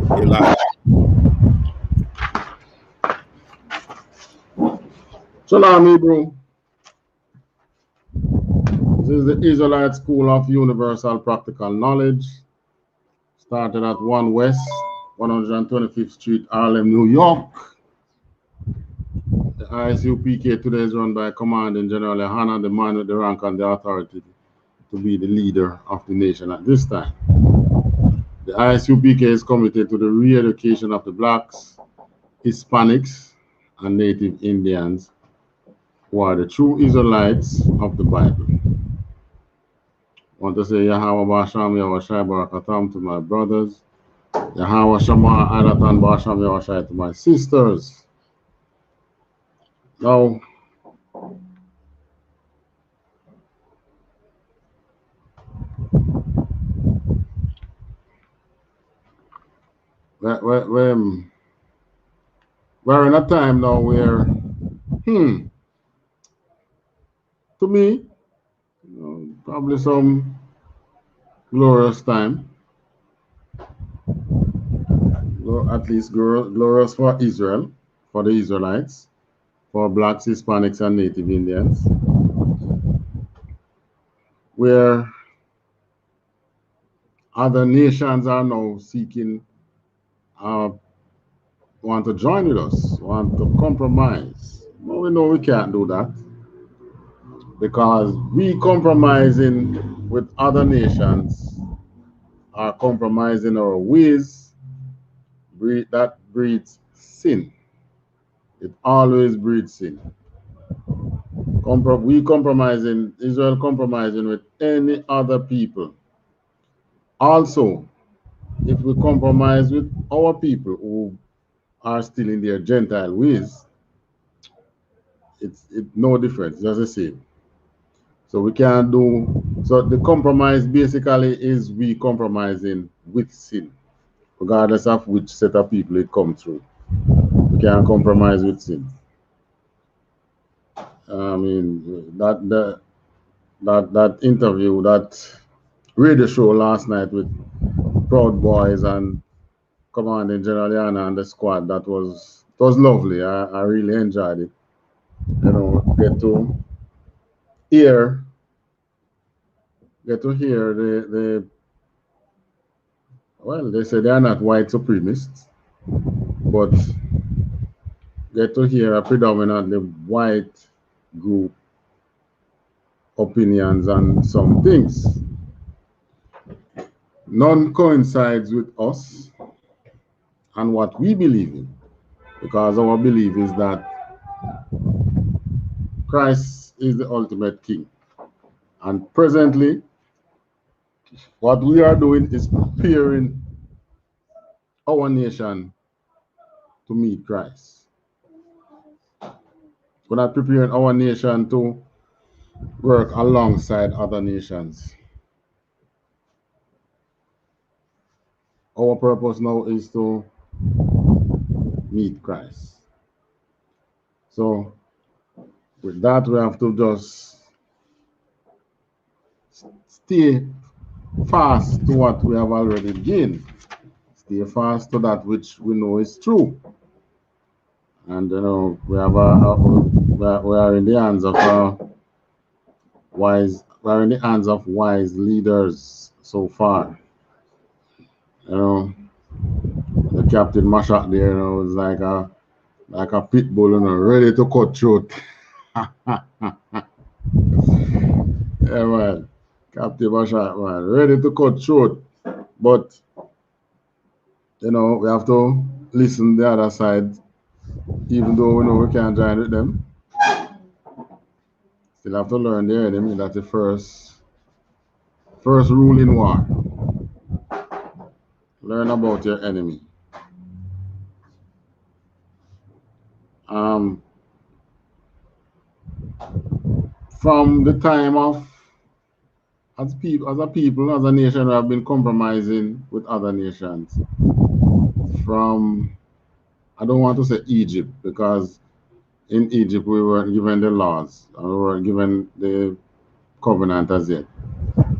You're live. Shalom, Hebrew. This is the Israelite School of Universal Practical Knowledge. Started at 1 West, 125th Street, Harlem, New York. The I.S.U.P.K today is run by Commanding General YAHANNA, the man with the rank and the authority to be the leader of the nation at this time. The I.S.U.P.K is committed to the re-education of the blacks, Hispanics, and Native Indians, who are the true Israelites of the Bible. I want to say Yahweh Basham Yahweh Shai Barakatam to my brothers. Yahweh Shama Adatan Basham Yahweh Shai to my sisters. Now, we're in a time now where, to me, probably some glorious time. At least glorious for Israel, for the Israelites, for blacks, Hispanics, and Native Indians, where other nations are now seeking, want to join with us, want to compromise. Well, we know we can't do that, because we compromising with other nations are compromising our ways. That breeds sin. It always breeds sin. We compromising, Israel compromising with any other people. Also, if we compromise with our people who are still in their Gentile ways, it's no difference, just the same. So we can't do, so the compromise basically is we compromising with sin, regardless of which set of people it comes through. We can't compromise with sin. I mean, that interview, that radio show last night with Proud Boys and Commanding General YAHANNA and the squad, it was lovely. I really enjoyed it. You know, get to hear the well, they say they are not white supremacists, but get to hear a predominantly white group opinions on some things. None coincides with us and what we believe in, because our belief is that Christ is the ultimate king. And presently, what we are doing is preparing our nation to meet Christ. We're not preparing our nation to work alongside other nations. Our purpose now is to meet Christ. So with that, we have to just stay fast to what we have already gained. Stay fast to that which we know is true. And you know, we are in the hands of wise leaders so far. You know, the Captain Mashak there, you know, is like a pit bull, you know, ready to cut throat. Yeah, man. Captain Mashak, man, ready to cut throat. But you know, we have to listen the other side, even though we know we can't join with them. Still have to learn the enemy. That's the first rule in war. Learn about your enemy. From the time of, as a people, as a nation, we have been compromising with other nations. From, I don't want to say Egypt, because in Egypt we weren't given the laws, and we weren't given the covenant as yet.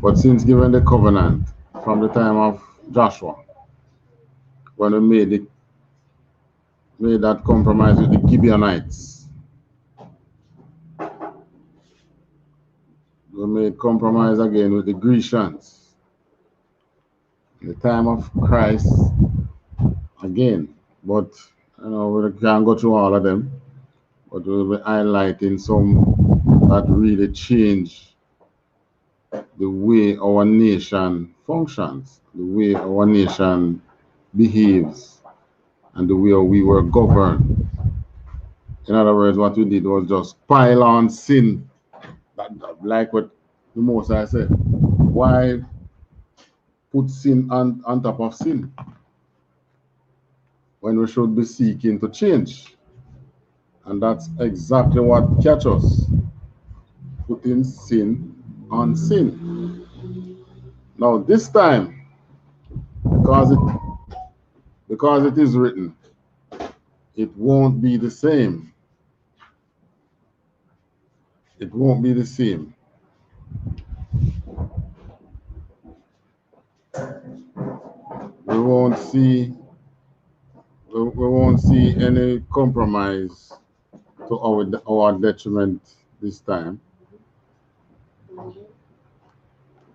But since given the covenant, from the time of Joshua, when we made that compromise with the Gibeonites. We made compromise again with the Grecians. In the time of Christ, again. But you know, we can't go through all of them. But we'll be highlighting some that really change the way our nation functions, the way our nation behaves, and the way we were governed. In other words, what we did was just pile on sin. Like what the Most High said. Why put sin on top of sin when we should be seeking to change? And that's exactly what catch us. Putting sin on sin. Now this time, because it is written, it won't be the same. It won't be the same. We won't see any compromise to our detriment this time.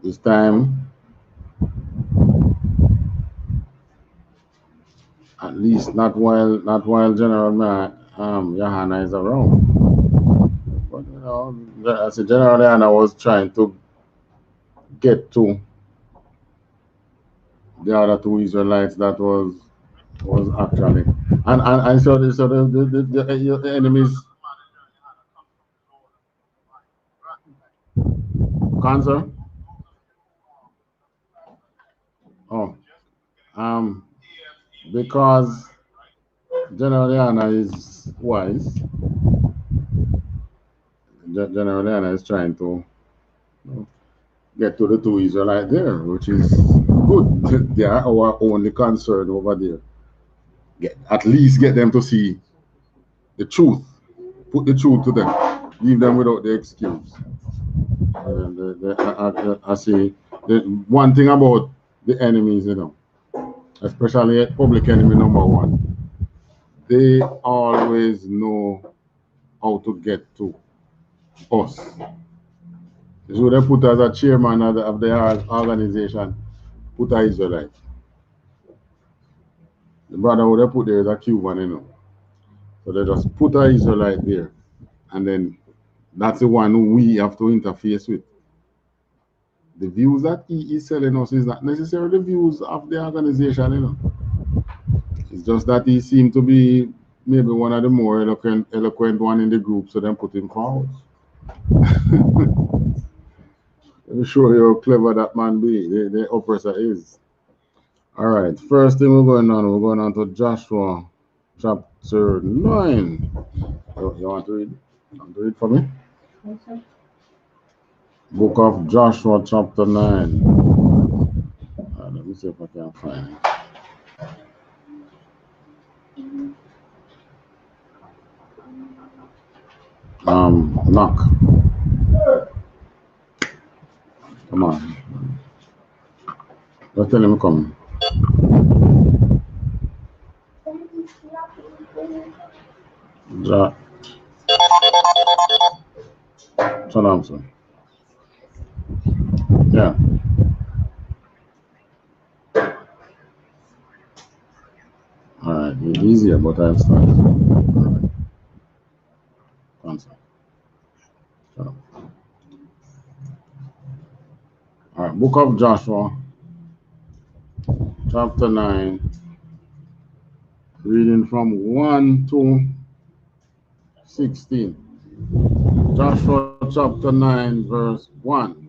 This time, at least not while General Yahanna is around. But you know, as a General Yahanna was trying to get to the other two Israelites that was actually and so the enemies cancer. Oh, because General Yahanna is wise. General Yahanna is trying to get to the two Israelites there, which is good. They are our only concern over there. At least get them to see the truth. Put the truth to them. Leave them without the excuse. I say the one thing about the enemies, you know, especially public enemy number one, they always know how to get to us. So they put as a chairman of the organization, put a Israelite. The brother who they put there is a Cuban, you know. So they just put a Israelite there. And then that's the one who we have to interface with. The views that he is selling us is not necessarily the views of the organization, you know. It's just that he seemed to be maybe one of the more eloquent one in the group, so then put him forward. Let me show you how clever that man be, the oppressor is. All right, first thing we're going on to Joshua chapter 9. You want to read? You want to read for me? Okay. Book of Joshua chapter 9. Let me see if I can find it. Knock. Come on. Just tell him come. Shalom, sir. Yeah. All right. It's easier, but I'll start. All right. Answer. Shalom. All right. Book of Joshua, chapter 9, reading from 1 to 16. Joshua chapter 9, verse 1.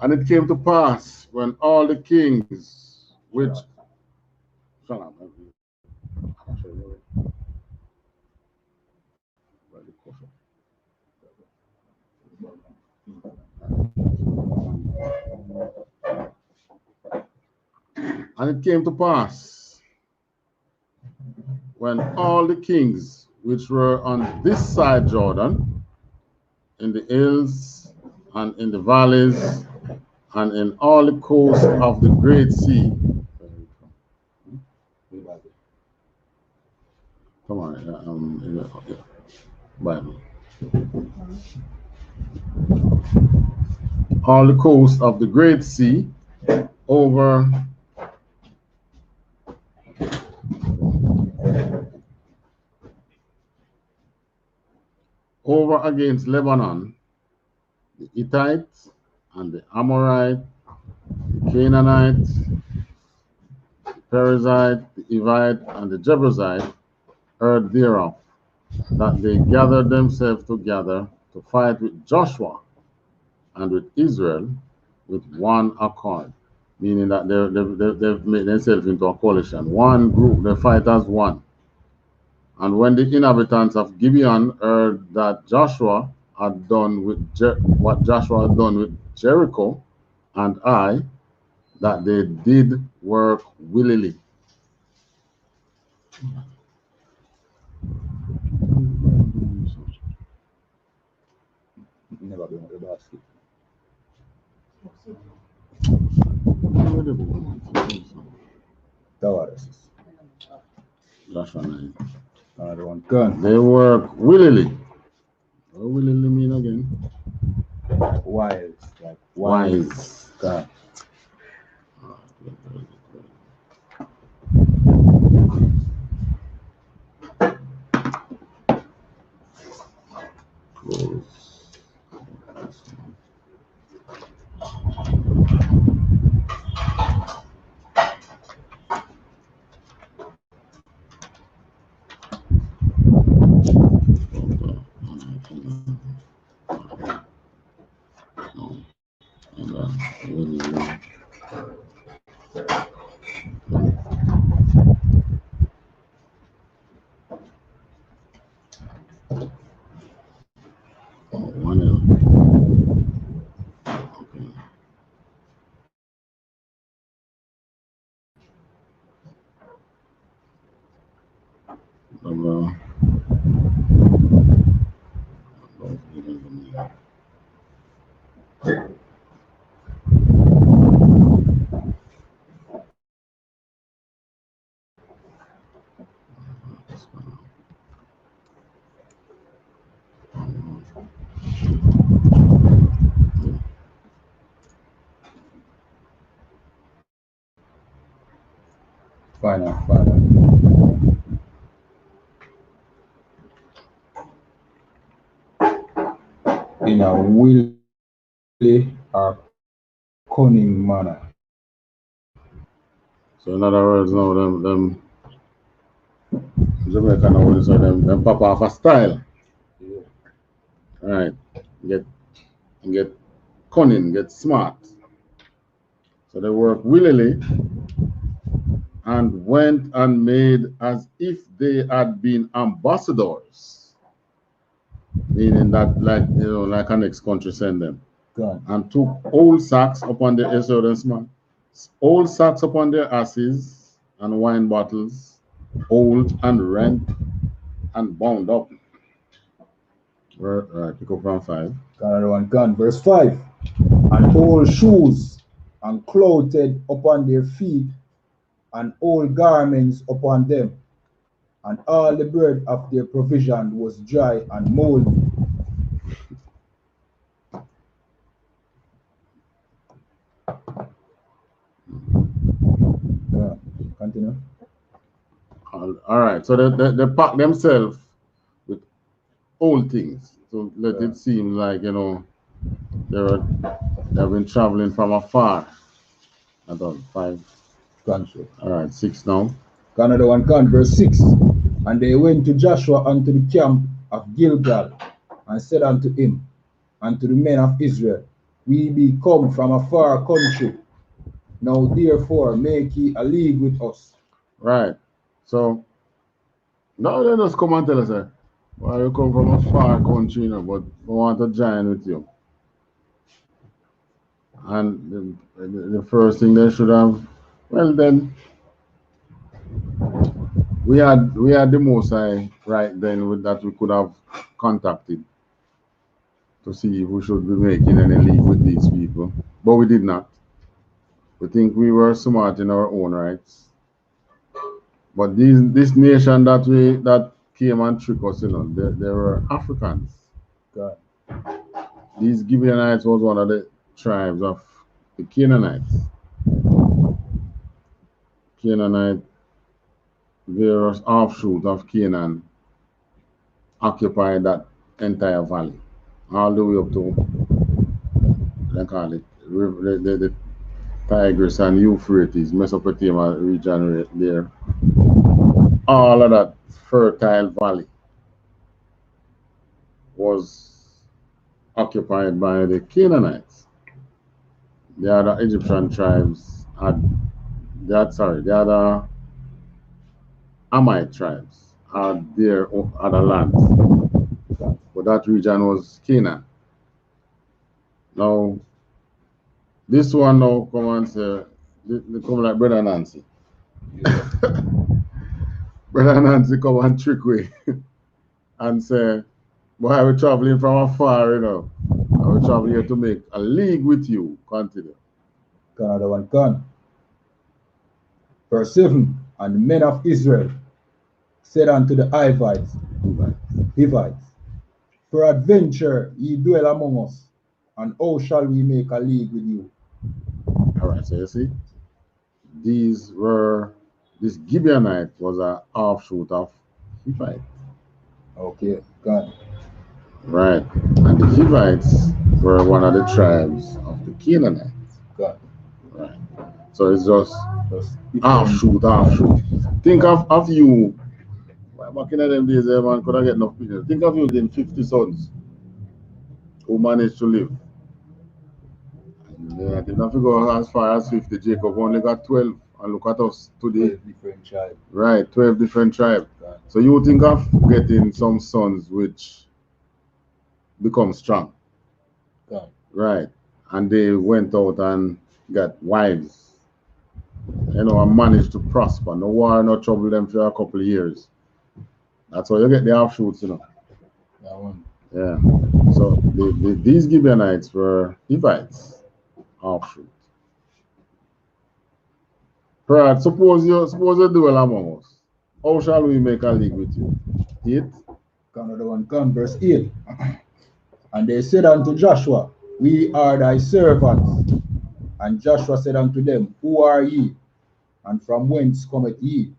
And it came to pass when all the kings which Shalom. And it came to pass when all the kings which were on this side Jordan, in the hills and in the valleys and in all the coasts of the great sea, Come on, Bible. All the coast of the Great Sea over against Lebanon, the Hittites and the Amorite, the Canaanite, the Perizzite, the Evite, and the Jebusite heard thereof, that they gathered themselves together to fight with Joshua and with Israel with one accord, meaning that they've made themselves into a coalition. One group, they fight as one. And when the inhabitants of Gibeon heard that Joshua had done with what Joshua had done with Jericho and Ai, that they did work willingly. Never been with the basket. Joshua 9. Another one gun. They work willingly. What willingly mean again? Wise. Like Wise. God. Close. Final. In a willy or cunning manner. So in other words, now them Jamaica now is them pop off a style. Yeah. Right. Get cunning, get smart. So they work willingly and went and made as if they had been ambassadors. Meaning that like an next country send them. God. And took old sacks upon their man. Old sacks upon their asses and wine bottles, old and rent and bound up. Right, pick up from 5. Another one gun. Verse 5. And old shoes and clothed upon their feet, and old garments upon them, and all the bread of their provision was dry and moldy. Yeah, continue. All right, so they pack themselves with old things to let it seem like they've been traveling from afar. I don't 5. Country. All right, 6 now. Another one can, verse 6. And they went to Joshua unto the camp of Gilgal, and said unto him, and to the men of Israel, we be come from a far country. Now therefore make ye a league with us. Right. So now they just come and tell us, well, you come from a far country, but we want to join with you. And the first thing they should have, well then, we had the most right then with that we could have contacted to see if we should be making any league with these people, but we did not. We think we were smart in our own rights. But this nation that came and tricked us, you know. They were Africans. God. These Gibeonites was one of the tribes of the Canaanites. Canaanite, various offshoots of Canaan occupied that entire valley, all the way up to, they call it, the Tigris and Euphrates, Mesopotamia region right there. All of that fertile valley was occupied by the Canaanites. The other Egyptian tribes the other Amite tribes had their other lands. But that region was Canaan. Now, this one now come and say, they come like Brother Nancy. Yeah. Brother Nancy come and trick we and say, boy, we're traveling from afar, you know. We're traveling here to make a league with you. Continue. Another one can. Verse 7, and the men of Israel said unto the Hivites, peradventure ye dwell among us, and how shall we make a league with you? All right, so you see, this Gibeonite was an offshoot of Hivite. Okay, God. Right. And the Hivites were one of the tribes of the Canaanites. God. Right. So it's just different. offshoot. Think of you, back in them days, man could I get enough people. Think of you getting 50 sons who managed to live. Yeah, did not go as far as 50. Jacob only got 12. And look at us today. 12 different tribes. Right, 12 different tribes. God. So you think of getting some sons which become strong. God. Right. And they went out and got wives. You know, and managed to prosper. No war, no trouble them for a couple of years. That's how you get the offshoots, you know. That one. Yeah. So these Gibeonites were Hivites, offshoot. Right. Suppose you dwell among us. How shall we make a league with you? 8. Another one come, verse 8. And they said unto Joshua, we are thy servants. And Joshua said unto them, who are ye? And from whence cometh ye?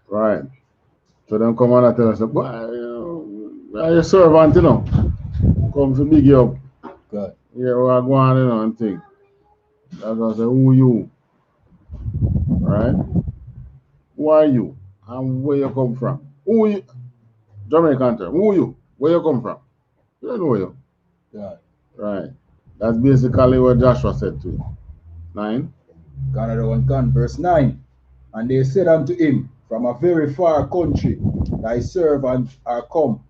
Right. So them come and tell us, boy, are your servant, you know. Come to big you up. God. Yeah, we are going, you know, and thing. That's why I say, who you? Right? Who are you? And where you come from? Who you? Jamaican term. Who you? Where you come from? You don't know you. God. Right. That's basically what Joshua said to him. 9. Another one come, verse 9. And they said unto him, from a very far country thy servants are come,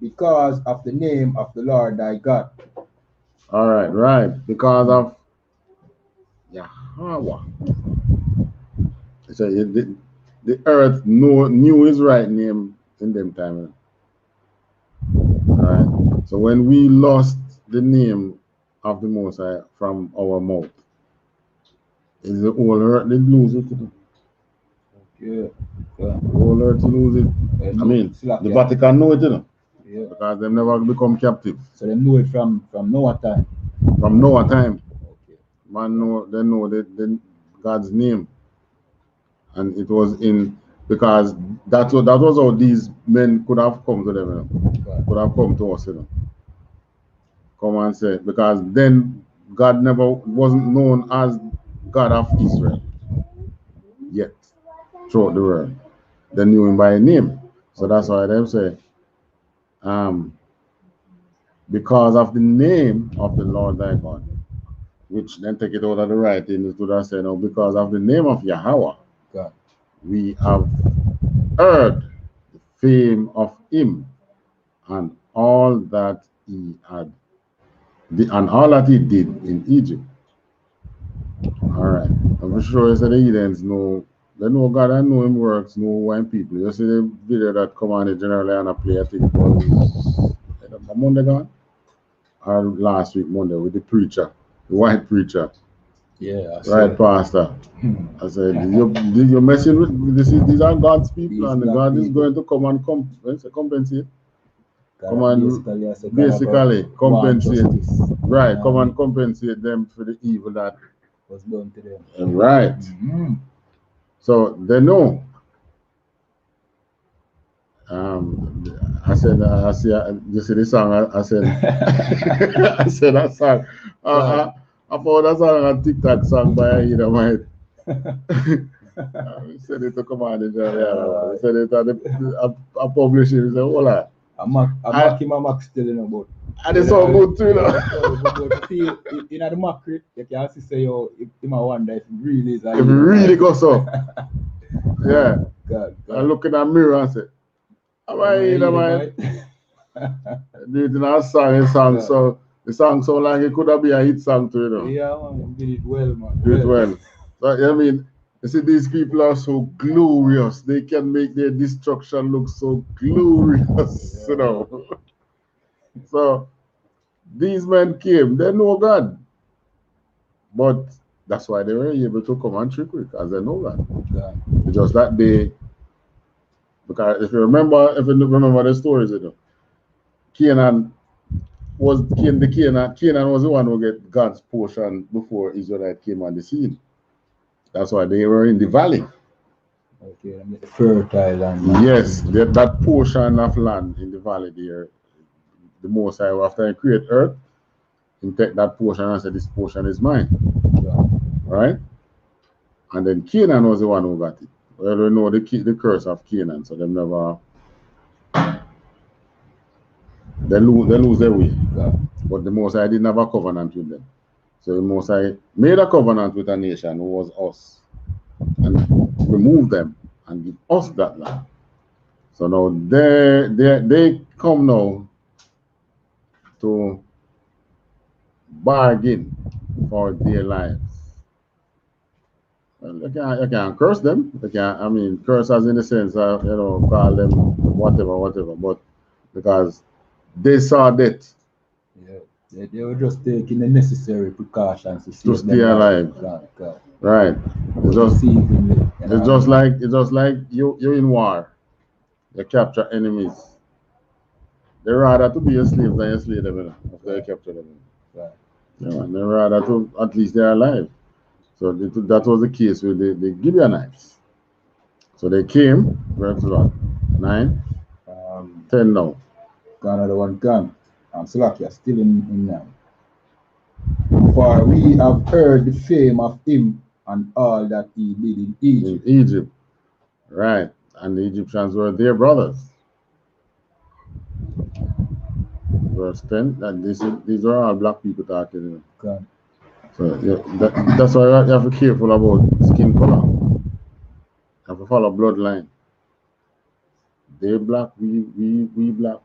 because of the name of the Lord thy God. All right, right. Because of Yahweh. So the earth knew his right name in them time. All right. So when we lost the name of the Most High from our mouth, is the whole earth did lose it? Yeah. The whole earth lose it. I mean, the Vatican know it, you know. Yeah. Because they never become captive. So they know it from Noah time. From Noah time. Okay. Man know the God's name. And it was in because that was how these men could have come to them, you know. Could have come to us, you know. Come and say, because then God never wasn't known as God of Israel yet throughout the world. They knew him by name. So that's why they say, because of the name of the Lord thy God, which then take it out of the writing, it would have said, no, because of the name of Yahweh, God. we have heard the fame of him and all that he had and all that he did in Egypt. All right. I'm sure you said the heathens know, they know God and know him works, know white people. You see the video that come on the generally on a play, I think it was a Monday gone? Or last week Monday with the preacher, the white preacher. Yeah, right, Pastor. I said, you're messing with this. These are God's people, These and black God is people. going to come and compensate. Come and basically compensate. justice. Right, come and compensate them for the evil that was done to them. Right. So they know. I said, you see the song? I said, I said that song. I found that song on TikTok song by I said it to Command General. I said it I published it. He said, hola. I'm Max telling about. And it's so good too, But see, in the market, you can see say, yo, if I wonder if it really is. If it really goes so. Yeah. God. I look in the mirror and say, am I in the do it in a song, so the song so like it could have been a hit song too, you know. Yeah, man, did it well, man. Do it well. So, I mean, you see, these people are so glorious. They can make their destruction look so glorious, you know. So, these men came, they know God. But that's why they were able to come and trick because they know God. It's just that they, because if you remember the stories, you know, Canaan was the one who get God's portion before Israelite came on the scene. That's why they were in the valley. Okay, fertile land. Yes, that portion of land in the valley there, the Most High, after he create earth, he take that portion and say, this portion is mine. Right? And then Canaan was the one who got it. Well, we know the curse of Canaan, so them never, they lose their way. But the Most High didn't have a covenant with them. So the Most High made a covenant with a nation who was us and remove them and give us that land. So now they come now to bargain for their lives. Well, you can't curse them. You can't, I mean, curse as in the sense of, you know, call them whatever, but because they saw that. Yeah, they were just taking the necessary precautions to stay alive. Right. It's just like you're in war. You capture enemies. They rather to be a slave than you slay them after you capture them. Right. Yeah, they rather to at least they're alive. So that was the case with the Gibeonites. So they came, verse 9, 10 now. Another one gone. Slakia still in now. For we have heard the fame of him and all that he did in Egypt. In Egypt. Right. And the Egyptians were their brothers. Verse 10, and these are all black people talking. Okay. So yeah, that's why you have to be careful about skin color. You have to follow bloodline. They black, we black.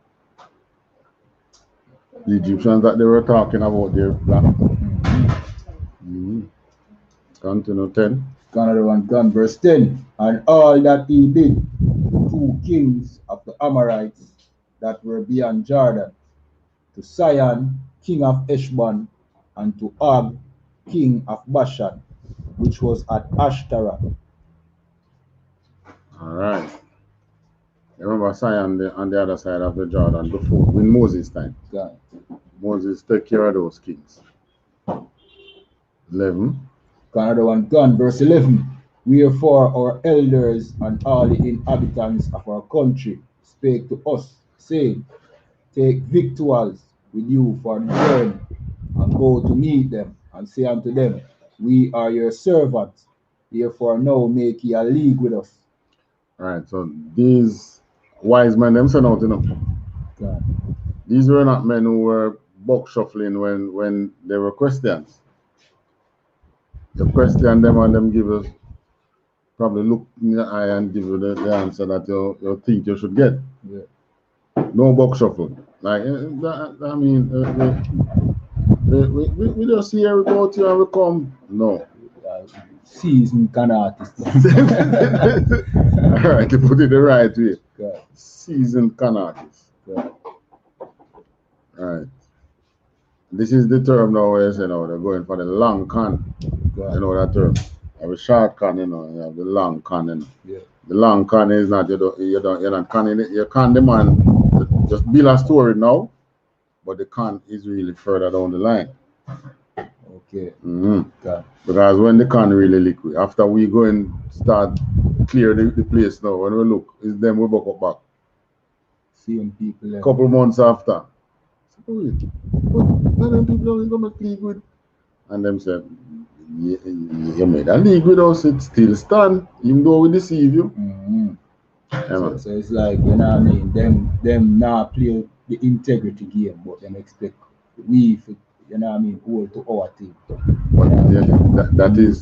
The Egyptians that they were talking about, they're black. Continue 10. Another one gone, verse 10. And all that he did, the 2 kings of the Amorites that were beyond Jordan, to Sihon, king of Heshbon, and to Og, king of Bashan, which was at Ashtaroth. All right. Remember Sihon on the other side of the Jordan before, in Moses' time. Yeah. Moses take care of those kings. 11. Another one gone, verse 11. Wherefore our elders and all the inhabitants of our country spake to us, saying, take victuals with you for the journey, and go to meet them, and say unto them, we are your servants, therefore now make ye a league with us. Right, so these wise men themselves out, you know. God. These were not men who were buck shuffling when they were Christians. You question them and them give us probably look in the eye and give you the answer that you think you should get. Yeah. No buck shuffle. Like, I mean, we just hear about you and we come. No. Seasoned kind of artist. All right, to put it the right way. God. Seasoned con artist. God. All right. This is the term now where you know they're going for the long con. You know that term. You have a short con, you know, you have the long con, you know. Yeah. The long con is not you're not conning it, you con the man just build a story now, but the con is really further down the line. Okay. Okay. Because when the con really liquid, after we go and start clear the place now, when we look, it's them we buck up back. Same people. Couple months after. But them people don't come make liquid. And them said, you made a league with us, it still stand, even though we deceive you. So it's like, you know what I mean, them now play the integrity game, but them expect we, you know what I mean, hold to our team. That is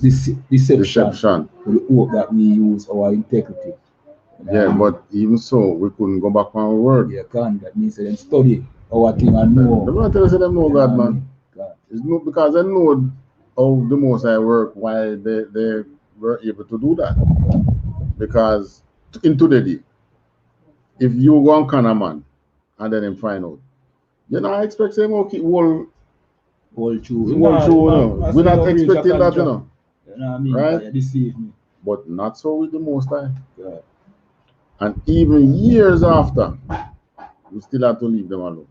deception. We hope that we use our integrity. You know but even so, we couldn't go back on our word. Yeah, can that means them study our thing and know. The man tell us them know God, man. It's not because they know how the Most High work, why they were able to do that. Because in today's day, if you go and con a man and then him find out, you know, I expect him to keep all true. No. We're not expecting that, you know. You know what I mean? Right? You deceive me. But not so with the Most High. And even years after, we still have to leave them alone.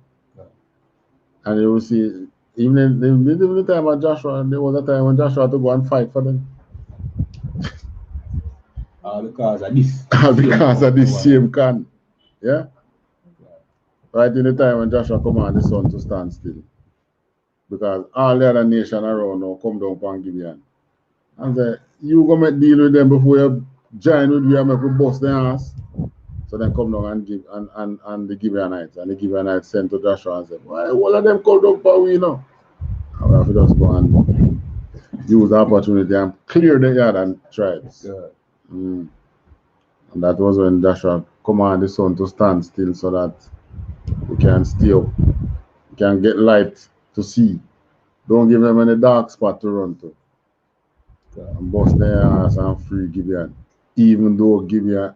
And you will see, even in the time of Joshua, there was a time when Joshua had to go and fight for them. Because of this. Because of this same con. Yeah? Right in the time when Joshua commanded his son to stand still. Because all the other nations around now come down upon Gibeon. And say, you go make deal with them before you join with you and make we bust their ass. So then come down and give and the Gibeonites. And the Gibeonites sent to Joshua and said, why all of them called up for we now? And we have to just go and use the opportunity and clear the yard and tribes. And that was when Joshua commanded his son to stand still so that we can stay up. We can get light to see. Don't give them any dark spot to run to. And bust their ass and free Gibeon. Even though the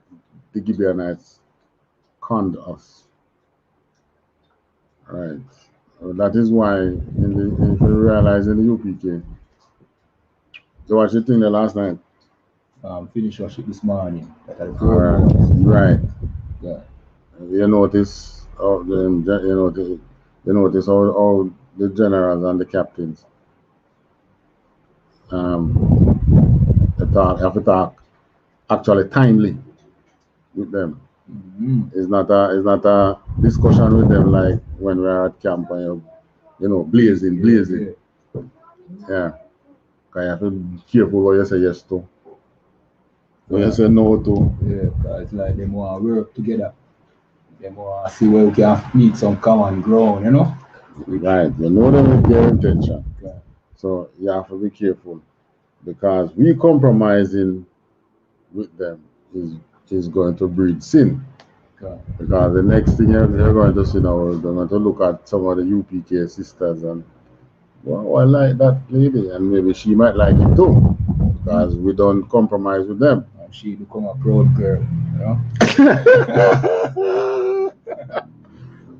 Gibeonites conned us. Right. That is why if you realize in the UPK, you watched the thing the last night. Finish watch it this morning. Right. Yeah. You notice how the generals and the captains have to talk actually timely with them. It's not a discussion with them like when we're at camp and blazing. Yeah. Because you have to be careful what you say yes to. What you say no to. Yeah, because it's like they want to work together. They want to see where we can meet some common ground, you know? Right. You know them with their intention. Yeah. So you have to be careful. Because we compromising with them is going to breed sin. Yeah. Because the next thing you're going to see now is they're going to look at some of the UPK sisters and, well, I like that lady, and maybe she might like it too. Because we don't compromise with them. And she become a proud girl, you know?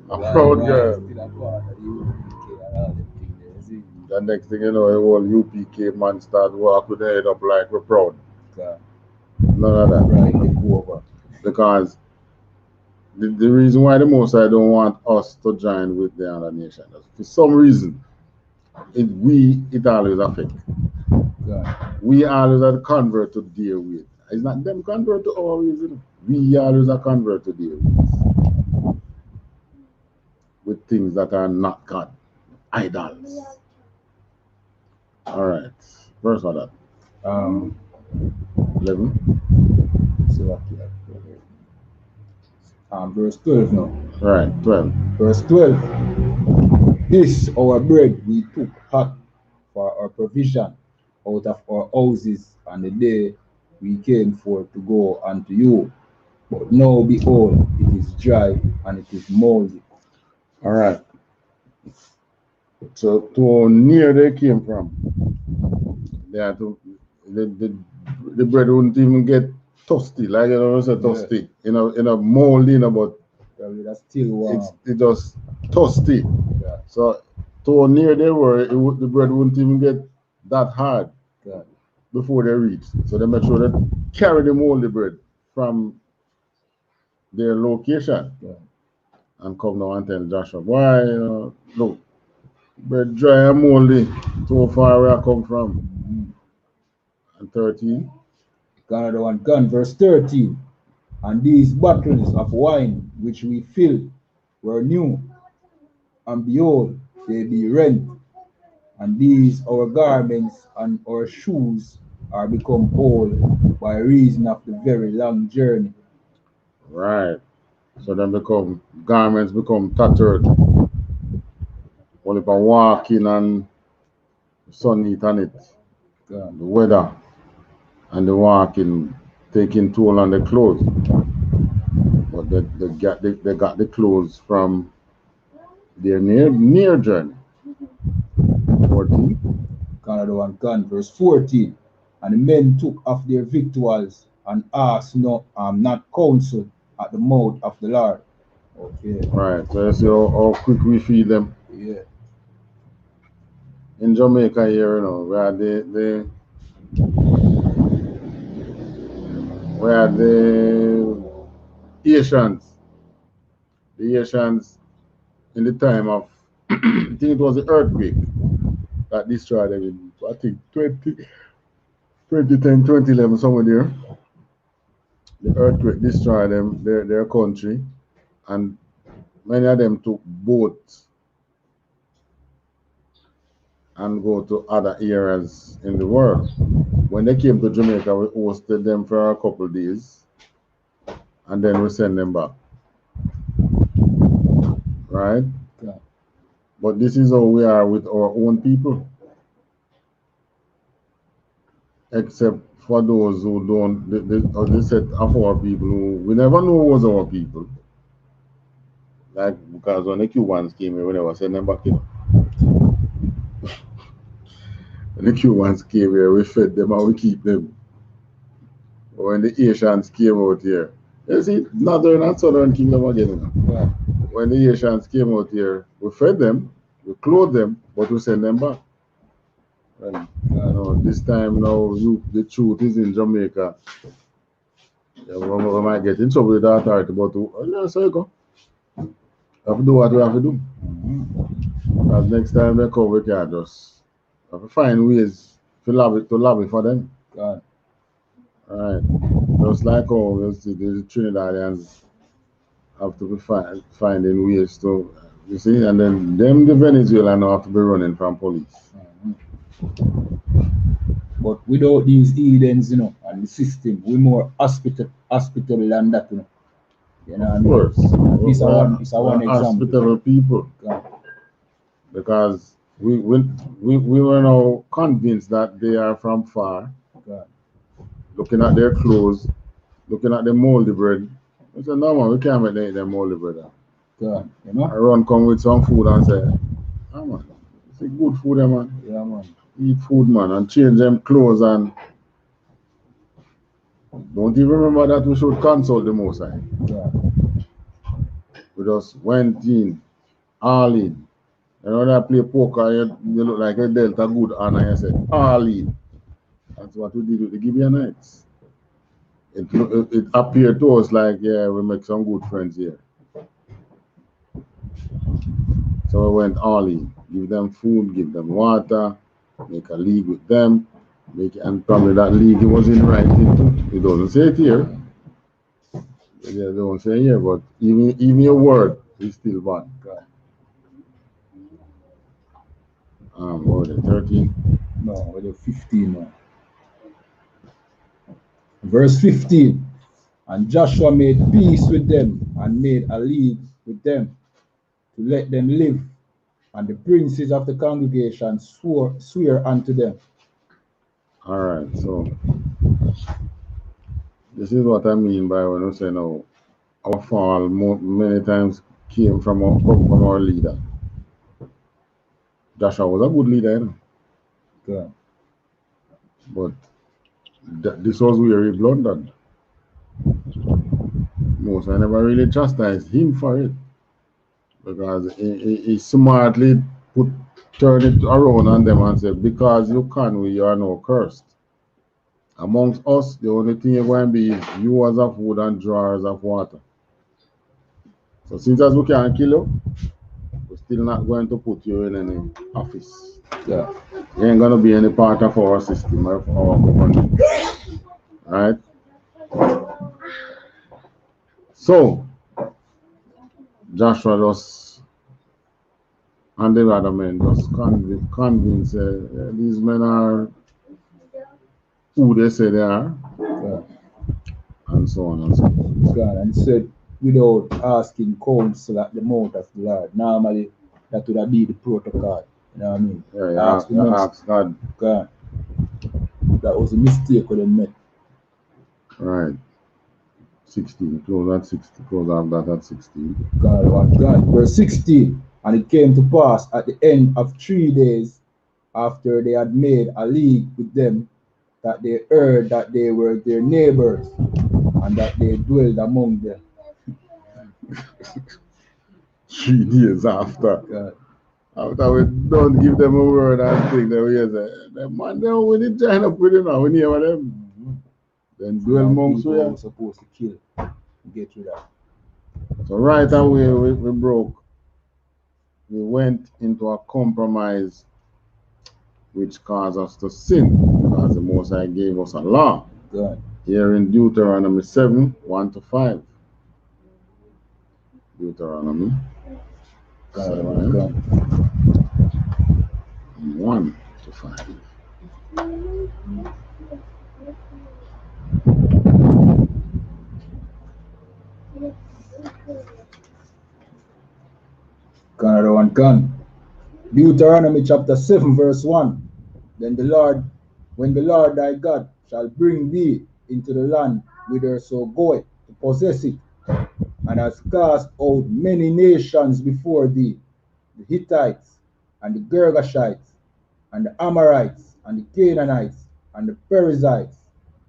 A proud girl. The next thing you know, the whole UPK man start walk with their head up like we're proud. Yeah. None of that. Right. Because the reason why the Most High don't want us to join with the other nation, for some reason, it always affects. Yeah. We always are convert to deal with. It's not them convert to our reason. We always are convert to deal with things that are not God, idols. All right. Verse for that. 11. Verse 12 now. Right, 12. Verse 12. This our bread we took hot for our provision out of our houses on the day we came forth to go unto you. But now behold, it is dry and it is moldy. All right. So to near they came from, they had to the bread wouldn't even get toasty, like you know, say toasty. Yeah. In a moldy, but that's still warm. It just toasty. Yeah. So So near they were, the bread wouldn't even get that hard God. before they reached. So they make sure they carry the moldy bread from their location God. and come now and tell Joshua, why, look, bread dry and moldy, so far where I come from. And 13. Another one, gun, verse 13. And these bottles of wine which we filled were new, and behold, they be rent, and these our garments and our shoes are become old by reason of the very long journey. Right. So then garments become tattered. Only if I walk in and sun heat on it, God. the weather and the walking taking toll on the clothes. But they got the clothes from their near journey. 14. Another one, gun, verse 14. And the men took of their victuals and asked not counsel at the mouth of the Lord. Okay. Right. So you see how quick we feed them. Yeah. In Jamaica here, where the Asians, in the time of, I think it was the earthquake that destroyed them in, I think 2010, 2011, somewhere there. The earthquake destroyed them, their country, and many of them took boats and go to other areas in the world. When they came to Jamaica, we hosted them for a couple of days, and then we send them back. Right? God. But this is how we are with our own people. Except for those who don't, they set of our people who we never know was our people. Like, because when the Cubans came here, we never send them back, When the Cubans came here, we fed them and we keep them. But when the Asians came out here, you see, Northern and Southern Kingdom again, God. When the Asians came out here, we fed them, we clothed them, but we send them back. And this time now, the truth is in Jamaica. Yeah, we might get in trouble with the authority, but so you go. We have to do what we have to do. Because next time they come, we can just have to find ways to lobby for them. God. Alright. Just like how you see the Trinidadians have to be finding ways to, you see, and then the Venezuelans have to be running from police. But without these Edens, and the system, we more hospitable than that, You know Of course. It's one example. Hospitable people. God. Because we were now convinced that they are from far. God. Looking at their clothes, looking at the moldy bread. I said, no man, we can't make them moldy bread. God. I run come with some food and say, oh man, it's a good food, man. Yeah, man. Eat food, man, and change them clothes and don't even remember that we should consult the Most High. Yeah. We just went in, all in. When I play poker, you look like a Delta good and I said, all in. That's what we did with the Gibeonites. It appeared to us like, yeah, we make some good friends here. So we went all in. Give them food, give them water, make a league with them, and probably that league it was in writing too. It doesn't say it here. They don't say here, but even your word is still bad. What was it, 13? No, what was 15 now? Verse 15. And Joshua made peace with them and made a league with them to let them live. And the princes of the congregation swear unto them. All right, so this is what I mean by when I say now, our fall many times came from our leader. Joshua was a good leader, God. But this was where he blundered. Most I never really chastised him for it because he smartly put turn it around on them and say, because you can, you are now cursed. Amongst us, the only thing you're going to be is you as of food and drawers of water. So since as we can't kill you, we're still not going to put you in any office. Yeah. You ain't going to be any part of our system, of our government. Right? So, Joshua just, and the other men just convinced these men are who they say they are, and so on and so forth. And he said, without asking counsel at the mouth of the Lord. Normally, that would have been the protocol. You know what I mean? Yeah, you ask God. God. That was a mistake with them men. Right. 16, close at 16, close after that at 16. God. Verse 16. And it came to pass at the end of 3 days after they had made a league with them, that they heard that they were their neighbors and that they dwelled among them. 3 days after. God. After we don't give them a word and thing, then we say, the man, they when join up with you now, we near them. Then dwell amongst we are supposed to kill. Get rid of. So right away we broke. We went into a compromise which caused us to sin, because the Most High gave us a law. God. Here in Deuteronomy 7, 1 to 5. Deuteronomy 7, 1 to 5. Canada one can. Deuteronomy chapter 7, verse 1. Then when the Lord thy God shall bring thee into the land whither thou goest to possess it, and has cast out many nations before thee, the Hittites, and the Girgashites, and the Amorites, and the Canaanites, and the Perizzites,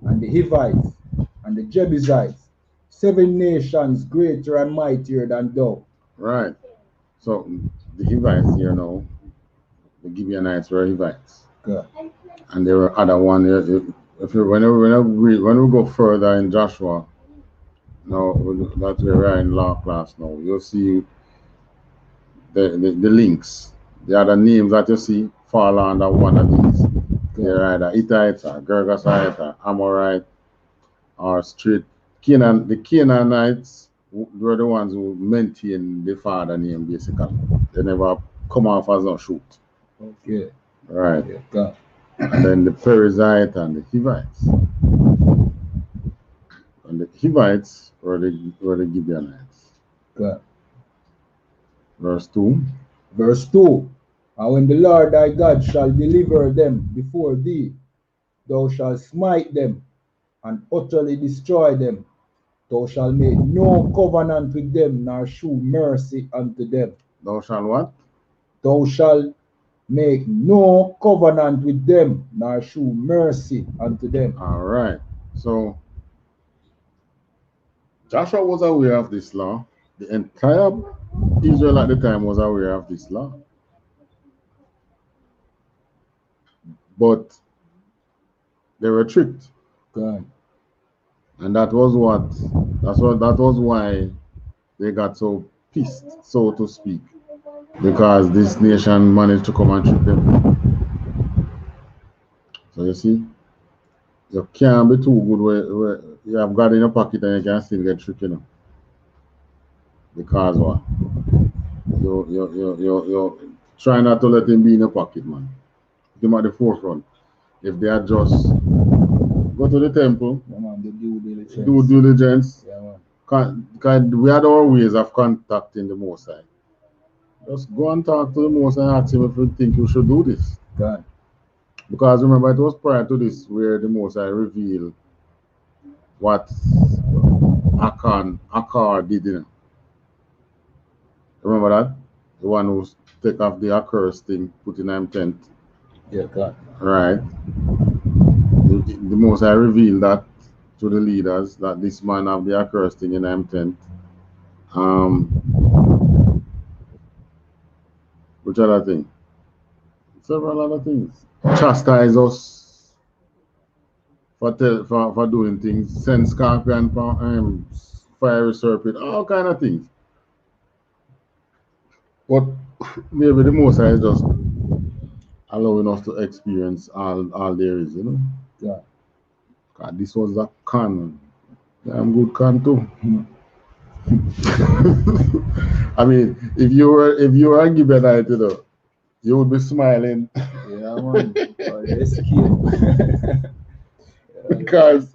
and the Hivites, and the Jebusites, 7 nations greater and mightier than thou. Right. So the Hivites here now, the Gibeonites were Hivites. Good. And there were other one. When we go further in Joshua, now that we're in law class now, you'll see the links. The other names that you see fall under one of these. They're either Hittites or Girgasite or Amorite or straight Canaan. The Canaanites were the ones who maintained the father name basically. They never come off as no shoot. Okay. Right. Yeah. And then the Perizzite and the Hivites. And the Hivites were the Gibeonites. Good. Verse 2. Verse 2. And when the Lord thy God shall deliver them before thee, thou shalt smite them and utterly destroy them. Thou shalt make no covenant with them, nor shew mercy unto them. Thou shalt what? Thou shalt make no covenant with them, nor shew mercy unto them. All right. So Joshua was aware of this law. The entire Israel at the time was aware of this law. But they were tricked. God. And that was why they got so pissed, so to speak. Because this nation managed to come and trick them. So you see, you can't be too good where you have God in your pocket and you can still get tricked, you know. Because what? You try not to let him be in your pocket, man. Put him at the forefront. If they are just go to the temple, do diligence. Because we had our ways of contacting the Most High. Just go and talk to the Most High and ask him if you think you should do this. God. Because remember, it was prior to this where the Most High revealed what Akar did, you know. Remember that? The one who take off the accursed thing, put in him tent. Yeah, God. Right. The Most High revealed that to the leaders, that this man have the accursed thing in him tent. Which other thing? several other things. Chastise us for doing things. Send scorpion, fiery serpent, all kind of things. But maybe the Most High is just allowing us to experience all there is, you know. Yeah. God, this was a con. Yeah, I'm good con too. I mean, if you were a Gibeonite, you know, you would be smiling. Yeah, man. Escape. Because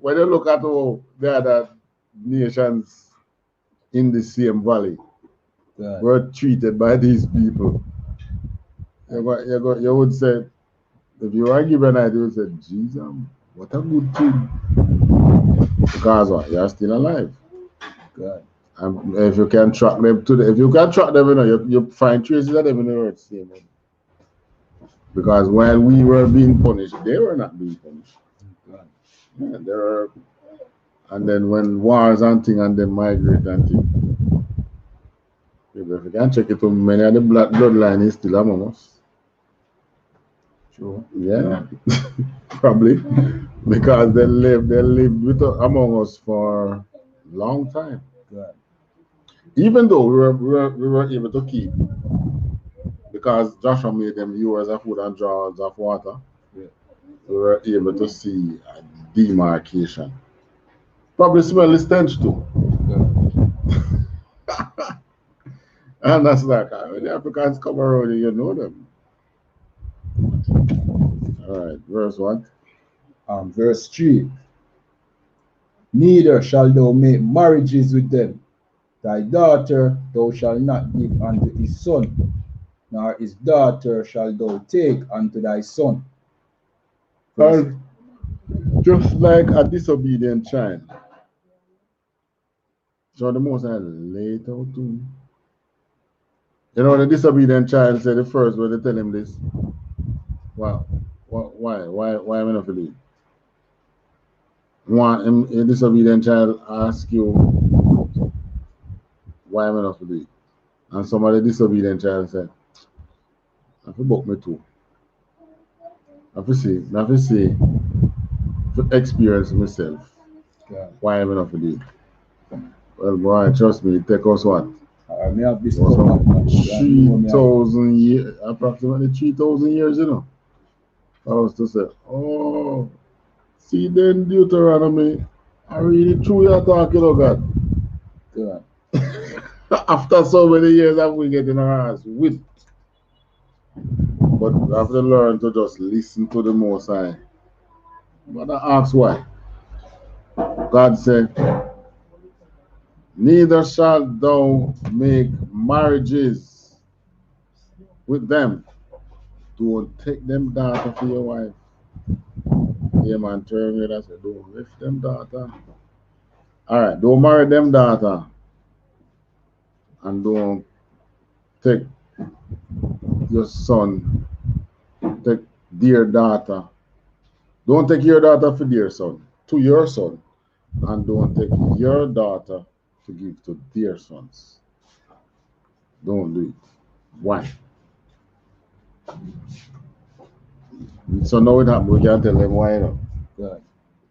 when you look at all the other nations in the same valley were treated by these people, you would say, if you were a Gibeonite, you would say, Jesus, what a good thing. Because what? You're still alive. God. And if you can track them if you can track them, you know, you find traces of them in the earth. Same. Because while we were being punished, they were not being punished. God. Yeah, there were, and then when wars and things and then migrate and things, if you can check it, many of the bloodline is still among us. True. Yeah, probably because they lived among us for a long time. God. Even though we were able to keep, because Joshua made them viewers of food and drawers of water, we were able to see a demarcation. Probably smell the stench too. And that's like, when the Africans come around, you know them. All right, verse what? Verse 3. Neither shalt thou make marriages with them. Thy daughter thou shalt not give unto his son, nor his daughter shalt thou take unto thy son. And just like a disobedient child, so the Most High laid out to him. You know, the disobedient child said the first when they tell him this. Wow, why am I not believe? A disobedient child ask you, why am I not believe? And some of the disobedient child said, I have to book me too. I have to see, to experience myself. Yeah. Why am I not believe? Well, boy, trust me, it take us what? Me have this 3,000 years, approximately 3,000 years, you know. I was to say, oh, see then Deuteronomy, I really true you're talking about God. Yeah. After so many years have we getting our ass whipped. But we have to learn to just listen to the Most High. But I ask why. God said, neither shalt thou make marriages with them. Don't take them daughter for your wife. Yeah, man, turn it and say, don't lift them daughter. All right, don't marry them daughter. And don't take your son, take their daughter. Don't take your daughter for their son, to your son. And don't take your daughter to give to their sons. Don't do it. Why? So now it happens, we can tell them why, you know. God.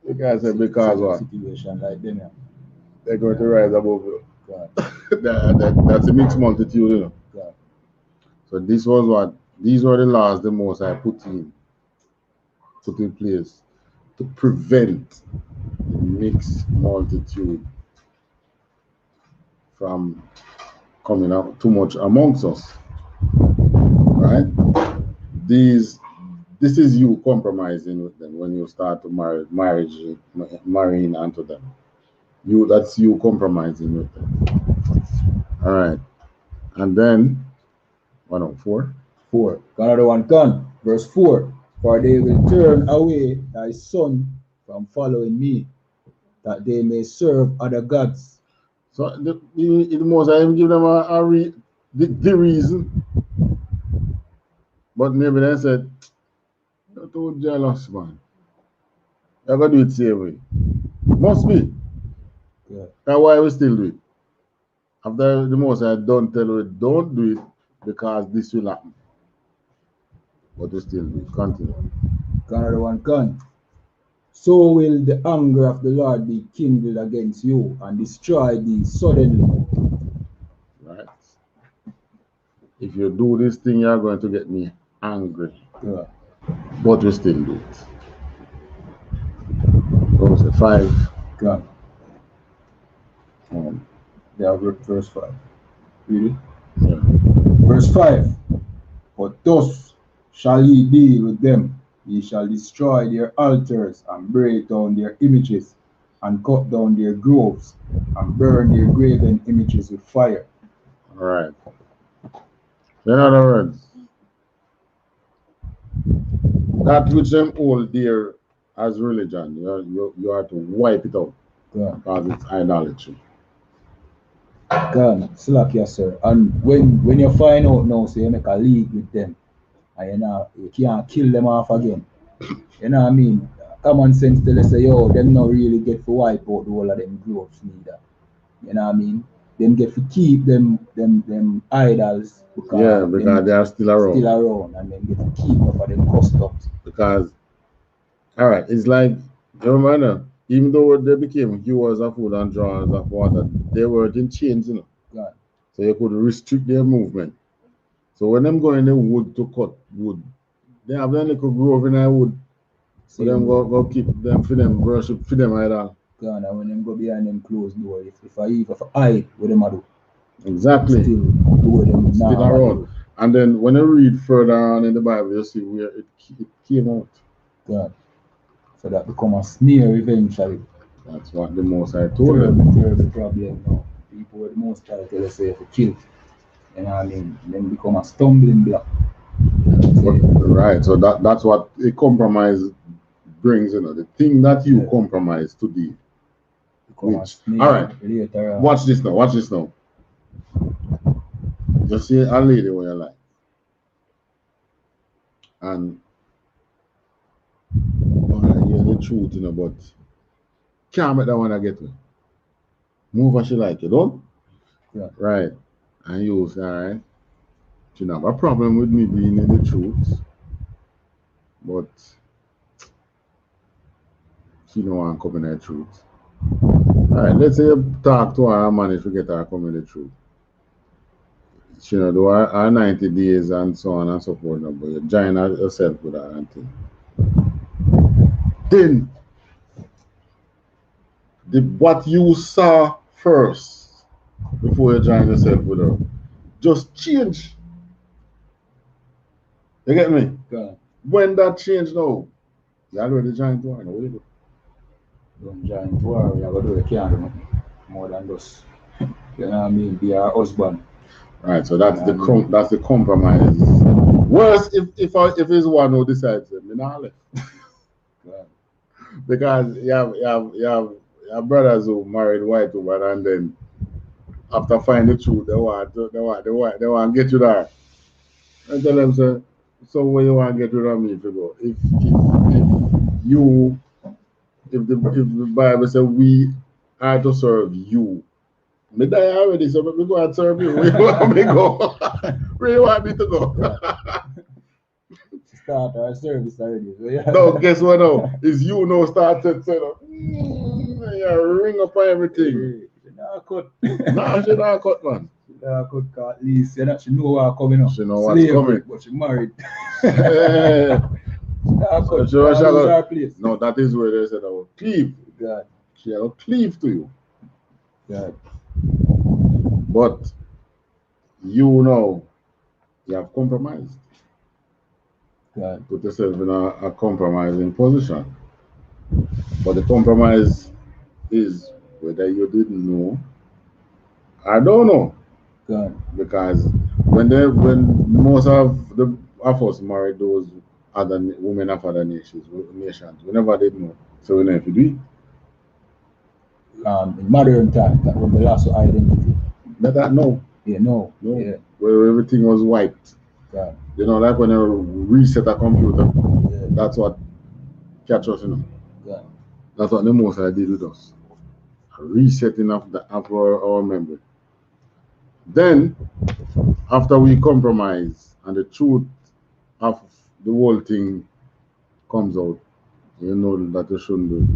You can say because what? Situation like them, yeah. They're going to rise above you. God. That's a mixed multitude, you know. God. So this was what? These were the laws the Most High put in place to prevent the mixed multitude from coming out too much amongst us. Right? This is you compromising with them when you start to marrying unto them. That's you compromising with them. All right. And then 4. 4. Another one can. Verse 4. For they will turn away thy son from following me, that they may serve other gods. So the Most High give them the reason. But maybe they said, you're too jealous, man. You're going to do it the same way. Must be. Yeah. That's why we still do it. After the Most High don't tell you, don't do it because this will happen. But we still do it. Continue. Another one, can. So will the anger of the Lord be kindled against you and destroy thee suddenly. Right? If you do this thing, you're going to get me angry. Yeah. But we still do it. What was it? 5. Can. Yeah, verse 5. Really? Yeah. Verse 5. But thus shall ye deal with them. Ye shall destroy their altars and break down their images and cut down their groves and burn their graven images with fire. All right. In other words, that which them hold dear as religion, you have to wipe it out. Yeah. Because it's idolatry. God, slack yes, sir. And when you find out now, so you make a league with them, and you can't kill them off again. You know what I mean? Common sense tell us say, yo, them not really get to wipe out the whole of them groves neither. You know what I mean? Them get to keep them idols Because they are still around. And then get to keep up for them customs. Because, all right, it's like, you remember, even though they became viewers of food and drawers of water, they weren't in chains, you know. God. So you could restrict their movement. So when them go in the wood to cut wood, they have them little grove in the wood. So them go keep them for them worship for them idol. God, and when them go behind them closed door, if I hide, what them do? Exactly. Still do them still around. And then when you read further on in the Bible, you see where it came out. God. So that become a snare eventually. That's what the Most High told them. Terrible problem now. People with the Most High tell us to kill. You know what I mean? Then become a stumbling block. Right. So that's what a compromise brings, you know. The thing that you compromise to do. Which, all right. Watch this now. Just see a lady where you like. And hear the truth, you know, but can't make that one I get to. Move as she like, you don't? Yeah. Right. And you say, all right, she don't have a problem with me being in the truth, but she don't want to come in the truth. All right, let's say you talk to her and manage to get her to come in the truth. She know do her 90 days and so on and so forth, but you join yourself with her and thing. Then what you saw first before you join yourself with her just change. You get me? Yeah. When that change now, you already joined to her. What do you do? Don't join to her, you gotta do the can't do more than this. You know what I mean? Be her husband. Right, so that's the compromise. Worse if it's one who decides to not left. Because you have brothers who married white woman and then after finding the truth they want to get you there. And tell them so where you want to get rid of me if you go? If the Bible says we are to serve you. Me die already, so let me go and serve you. Where you want me to go? Where you want me to go? Start our service already. So yeah. No, guess what now? Is you now started set up. You ring up on everything. She not cut. No, she not cut, man. She not cut, at least she know what's coming up. She know what's coming. But she married. Yeah. She not cut. So Her place. No, that is where they said I will cleave. God. She will cleave to you. God. But you know, you have compromised. God. Put yourself in a compromising position. But the compromise is whether you didn't know. I don't know. God. Because when most of us married those other women of other nations, we never did know. So we never do it. In modern time, that when we lost our identity. That no. Yeah, no. Yeah. Where everything was wiped. God. You know, like when you reset a computer, yeah. That's what catch us, you know. Yeah. That's what the Most High did with us. A resetting of our memory. Then, after we compromise and the truth of the whole thing comes out, you know that you shouldn't do it.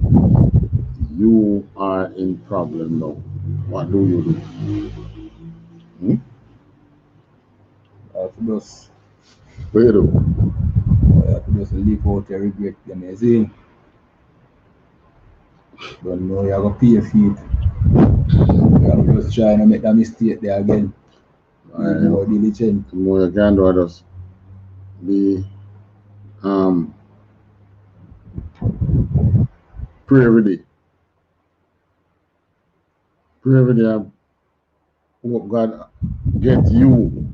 You are in problem now. What do you do? I have to just, What you do? I have to just live out your regret, you see. But no, you have to pay for it. You have to just try and make that mistake there again. Be more diligent. The more you can do, just be pray every day. Pray every day. Hope God get you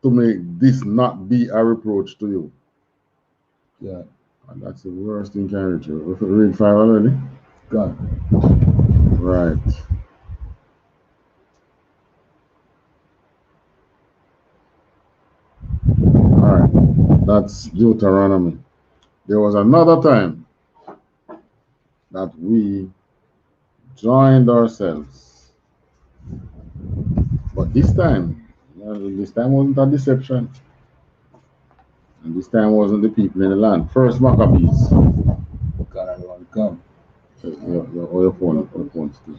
to make this not be a reproach to you. Yeah. And that's the worst thing can reach you. If you read 5 already? Gone. Right. Alright. That's Deuteronomy. There was another time that we joined ourselves. But this time wasn't a deception. And this time wasn't the people in the land. First Maccabees. God, I don't come. Your phone still.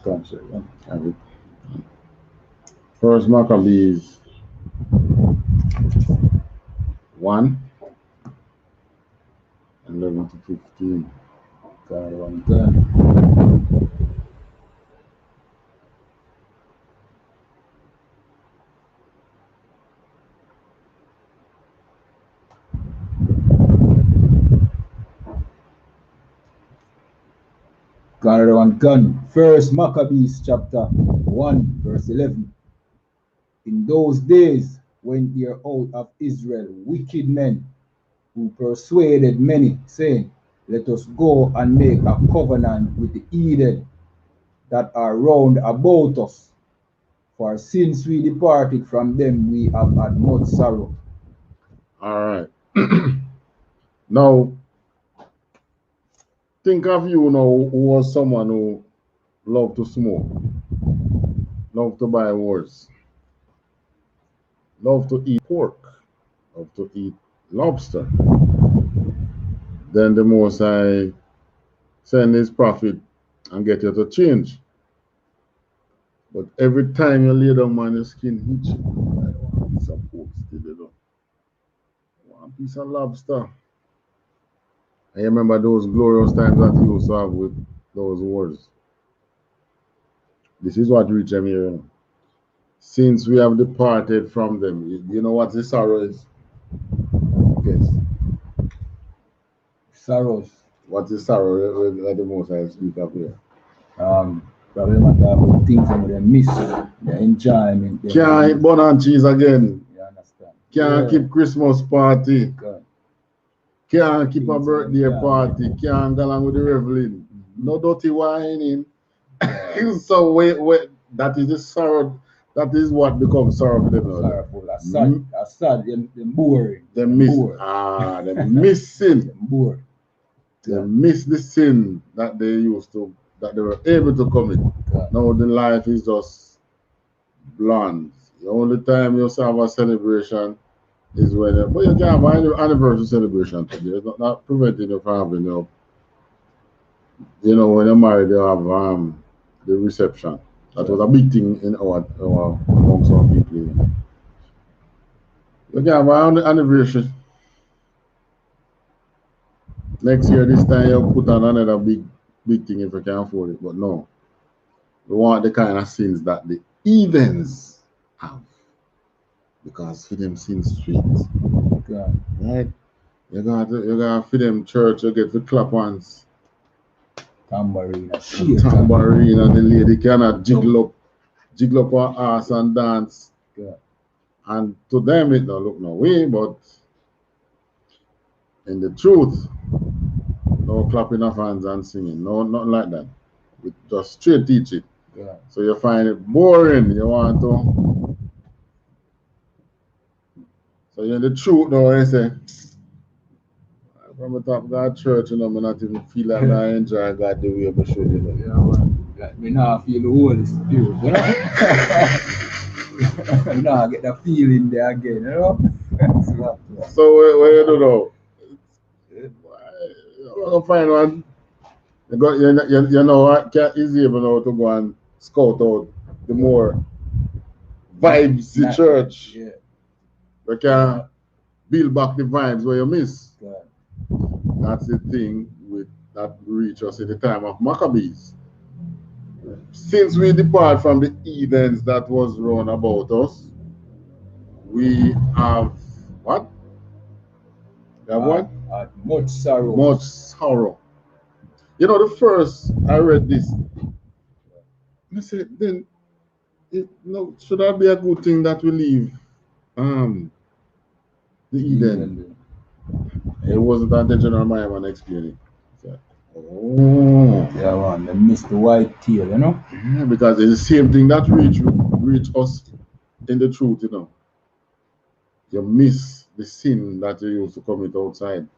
Come, sir. Yeah. Have it. First Maccabees 1, 11 to 15. God, I don't come. God, one gun. First Maccabees chapter 1 verse 11. In those days went there out of Israel wicked men who persuaded many, saying, let us go and make a covenant with the heathen that are round about us. For since we departed from them, we have had much sorrow. All right. Now, think of you now who was someone who loved to smoke, loved to buy horse, loved to eat pork, loved to eat lobster. Then the Most High send his prophet and get you to change. But every time you lay down on your skin itch, I want a piece of pork still, you know. I want a piece of lobster. I remember those glorious times that you used to have with those words. This is what reached me here. Since we have departed from them, you know what the sorrow is? Yes. Sorrows. What is sorrow that the Most High speak of here? Probably matter about things that they miss, the enjoyment. Can't eat bun and cheese again. You understand? Can't keep Christmas party. God. Can't keep a birthday party. Can't go along with the reveling. No dirty whining. So wait, that is the sorrow. That is what becomes sorrow for them. Sorrowful. That's sad. They're boring. They miss. They're missing. They're boring. They miss the sin that they used to, that they were able to commit. Now the life is just bland. The only time you have a celebration is when, but you can have an anniversary celebration today. It's not preventing you from having your, you know, when you're married, you have the reception. That was a big thing in our amongst our people. You can have an anniversary. Next year, this time you put on another big thing if you can afford it. But no, we want the kind of sins that the heathens have, because for them sin straight. God. Right? You gotta for them church, you get the clap hands. Tambourine. Tambourine, and the lady cannot jiggle up her ass and dance. God. And to them it don't look no way, but in the truth, no clapping of hands and singing, no, nothing like that. We just straight teach it. Yeah. So you find it boring. You want to. So in the truth, though, I say, from the top of that church, you know, I not even feel like I enjoy God the way I should, you know. Yeah, man. Like, me now feel the Holy Spirit, you know? Now I get that feeling there again, you know? So So what you do now? I'm gonna find one. You know what? Is able now to go and scout out the more vibes the church. Yeah. We can build back the vibes where you miss. That's the thing with that reach us in the time of Maccabees. Since we depart from the heathens that was run about us, we have what? We have what? Much sorrow. Much sorrow. You know, the first I read this, I said, then no, should that be a good thing that we leave the Eden? It wasn't that the general man explaining. Oh, yeah, man, they missed the white tail, you know? Yeah, because it's the same thing that reach us in the truth, you know. You miss the sin that you used to commit outside.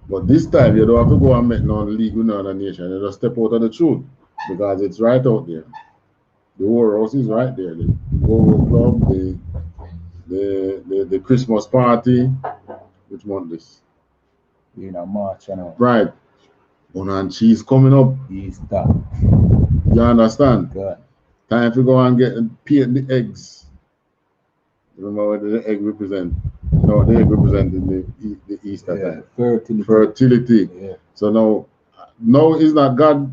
But this time, you don't have to go and make non-league with another nation. You just step out of the truth because it's right out there. The War House is right there. The Go Club, the Christmas party. Which month this? You know, March, you know. Right. Bun and cheese coming up. Easter. You understand? Good. Time to go and paint the eggs. Remember what the egg represent? No, the egg representing the Easter time. Fertility. Yeah. So now is not God,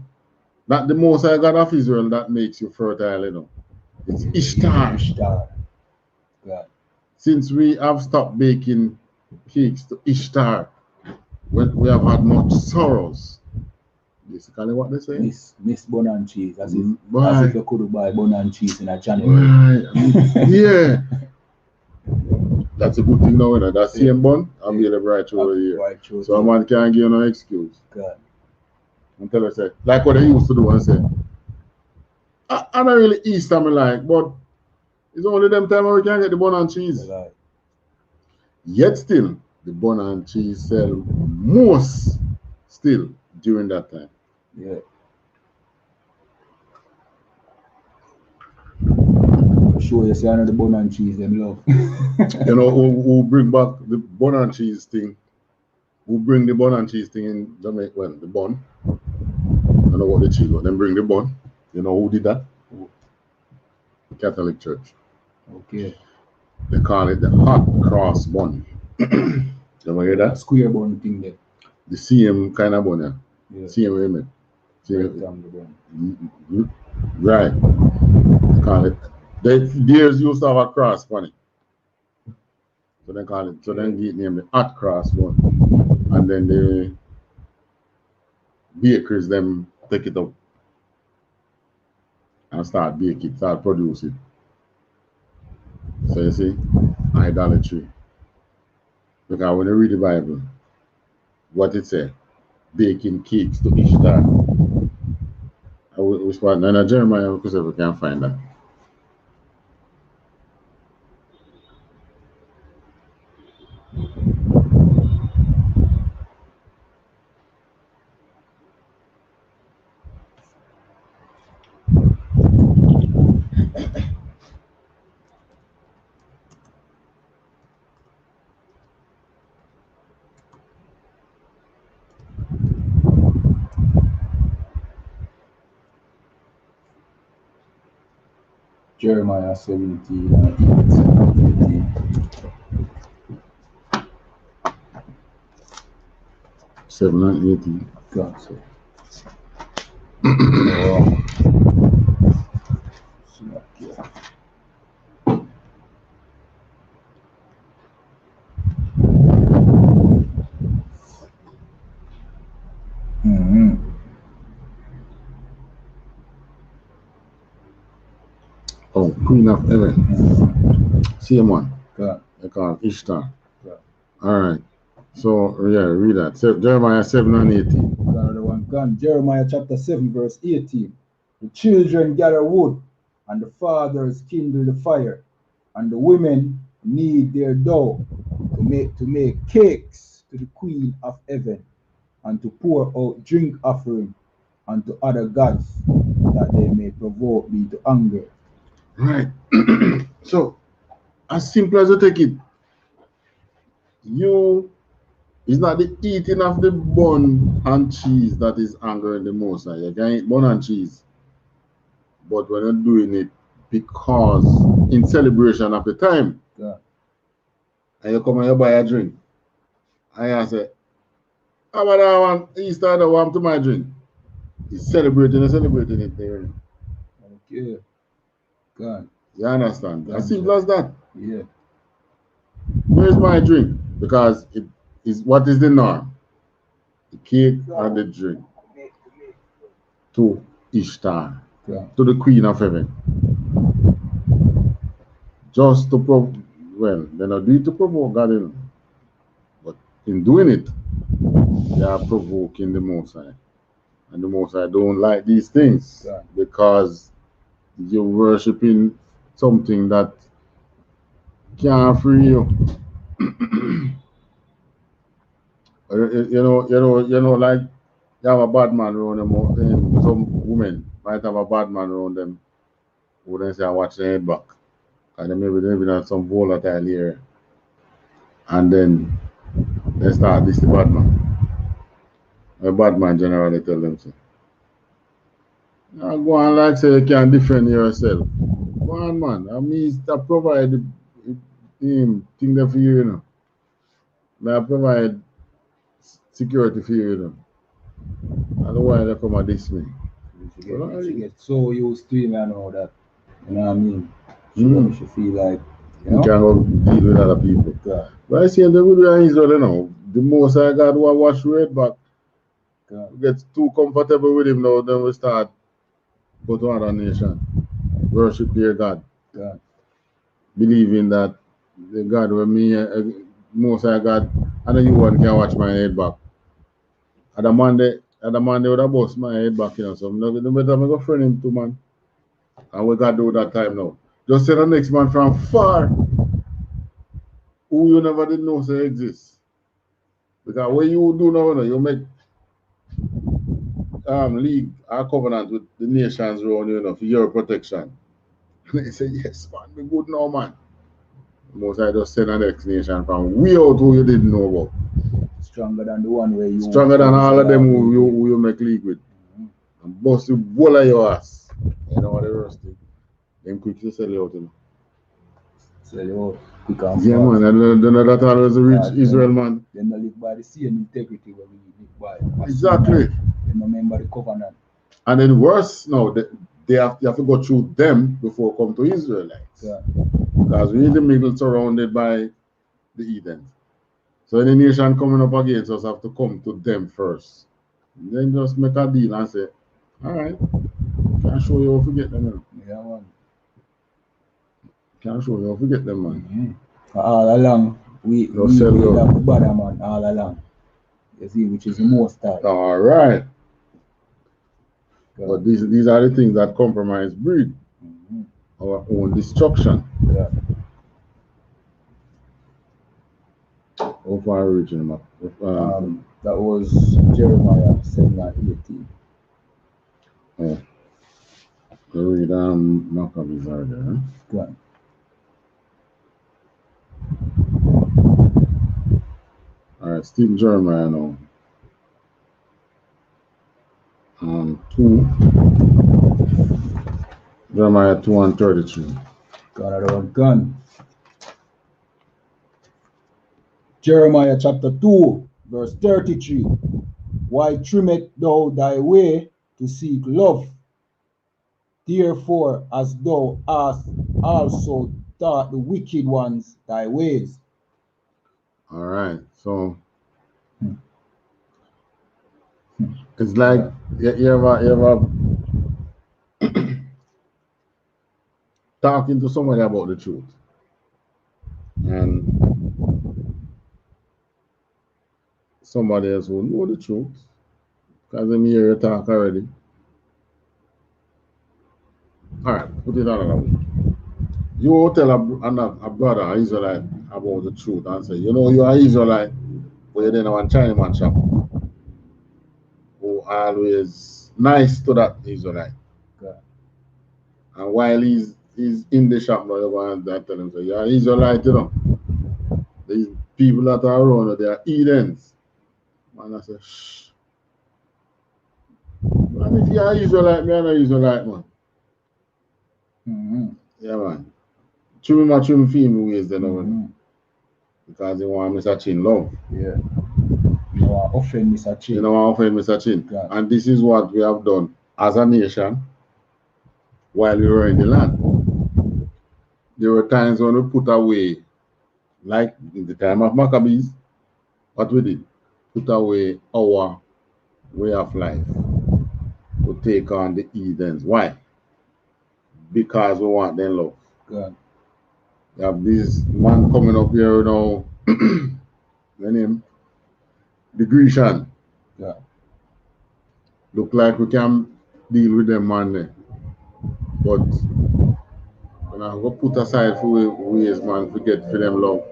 not the Most High God of Israel that makes you fertile, you know. It's Ishtar. Ishtar. God. Since we have stopped baking cakes to Ishtar, we have had much sorrows. Basically what they say? Miss bun and cheese. As if you could buy bun and cheese in a January. Right. Yeah. That's a good thing now, you know. That same bun, I'll be able right through the year. So a man can't give you no excuse. God. Until I say, like what they used to do and say, I don't really Easter me like, but it's only them time we can get the bun and cheese. Right. Yet still, the bun and cheese sell most still during that time. Yeah. Sure, you see another bun and cheese them love. You know who bring back the bun and cheese thing? Who bring the bun and cheese thing in Jamaica? Well, the bun. I don't know what the cheese was. Then bring the bun. You know who did that? The Catholic Church. Okay. They call it the hot cross bun. You ever hear that? Square bun thing there. The same kind of bun, yeah. Same way, man. Same. Right. They call it. Theirs used to have a cross on it. So they call it. So then get named the hot cross bun. And then the bakers them take it up and start bake it, start produce it. So you see, idolatry. Because when you read the Bible, what it says, baking cakes to Ishtar. Which part? And Jeremiah, because we can't find that. Jeremiah 17 and 18. 7 and 18. God, so. Oh, Queen of Heaven. Same one. God. They call it Ishtar. God. All right. So, yeah, read that. Jeremiah 7 and 18. Another one. God. Jeremiah chapter 7, verse 18. The children gather wood, and the fathers kindle the fire, and the women knead their dough to make cakes to the Queen of Heaven, and to pour out drink offering unto other gods, that they may provoke me to anger. Right. So, As simple as you take it. It's not the eating of the bun and cheese that is angering the most. You can eat bun and cheese. But we're not doing it because in celebration of the time. Yeah. And you come and you buy a drink. And you say, how about I want Easter, I don't want to my drink. He's celebrating it there. Okay. God. You understand? Gotcha. As simple as that. Yeah. Where's my drink? Because it is what is the norm? The cake and the drink. To Ishtar. Yeah. To the Queen of Heaven. Just to well, they're not doing it to provoke God, you know. But in doing it, they are provoking the Most High. And the Most High don't like these things. Yeah. Because you're worshiping something that can't free you. you know, like you have a bad man around them. Some women might have a bad man around them who then say, I watch their head back. And then maybe they've been some volatile here. And then they start this the bad man. A bad man generally tell them, say, go on like say you can defend yourself. Go on, man. I mean, I provide him thing there for you, you know. I provide security for you, you know. Otherwise, they come and diss me. She get so used to him, I know that. You know what I mean? She feel like, you know? You can't go deal with other people. Yeah. But I see the good way in Israel, you know, the most I got to wash red back. Yeah. Get too comfortable with him now, then we start go to another nation. Worship their God. Yeah. Believing that the God with me, most I got, and then you one can watch my head back. At the Monday would have bust my head back, you know. So no better I go friend him too, man. And we got to do that time now. Just say the next man from far who you never did know say exists. Because what you do now, you make league or covenant with the nations around you, know, for your protection. And they say, yes, man, be good now, man. Most I just send an next nation from way out who you didn't know about. Stronger than the one where you... Stronger than all of them who you make league with. And bust the whole of your ass. You know what the worst thing? Them quick to sell you out, you know. Sell you out quick and yeah, fast. Man, and that always a rich Israel, man. They don't live by the same integrity where we live by. Exactly. They remember the covenant. And then worse, no, you have to go through them before come to Israelites. Yeah. Because we're in the middle surrounded by the Eden. So any nation coming up against us have to come to them first. And then just make a deal and say, all right, can I show you how to get them, man? Yeah, man. Can I show you how to get them, man? All along, we have the bad man all along. You see, which is the most time. All right. But these are the things that compromise breed. Our own destruction. Yeah. How far reaching them up? That was Jeremiah 7:18. Oh. You read Maccabees are there, huh? Good. Alright, still Jeremiah now. 2. Jeremiah 2:33. Gun. Jeremiah chapter 2, verse 33. Why trimmest thou thy way to seek love? Therefore, as thou hast also taught the wicked ones thy ways. All right, so it's like you ever talking to somebody about the truth, and somebody else will know the truth because they hear you talk already. All right, put it another way. You tell a brother, an Israelite, about the truth and say, you know, you are Israelite, but you're in one Chinaman shop who always nice to that Israelite. Okay. And while he's he's in the shop now, and I tell him, so yeah, Israelite, you know. These people that are around, they are Edens. Man, I say, shh. Man, if you are Israelite, me, I'm not Israelite, man. Yeah, man. Trim my trim film ways then over because they want Mr. Chin love. Yeah. You know, offend Mr. Chin. You know, I offend Mr. Chin. Yeah. And this is what we have done as a nation while we were in the land. There were times when we put away, like in the time of Maccabees, what we did, put away our way of life to take on the Edens. Why? Because we want their love. God. You have this man coming up here, you know, the name, the Grecian. Yeah. Look like we can deal with them man there. But when I go put aside for ways, man, forget for them love.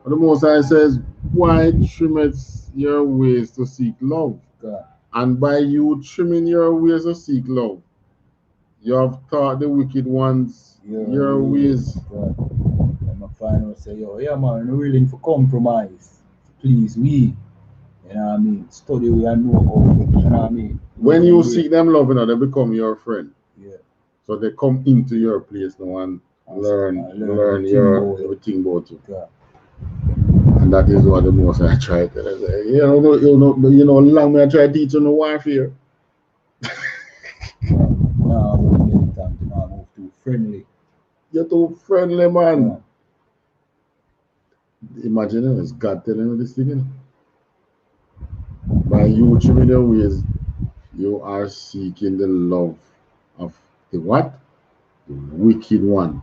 But the Most High says, why trimmeth your ways to seek love? God. And by you trimming your ways to seek love, you have taught the wicked ones your ways. God. And I find out say, yo, yeah man, we're willing to compromise. Please, we. You know what I mean? Study we and know how, you know what I mean? When you seek them love, you know, they become your friend. Yeah. So they come into your place now and learn your everything about you. Yeah. And that is what the most I try to say. You know, long me I try to teach you no warfare. Nah, I'm militant, nah, I'm too friendly. You're too friendly, man. Yeah. Imagine it's God telling you this thing. You know? By you trimming your ways, you are seeking the love of the what? The wicked one.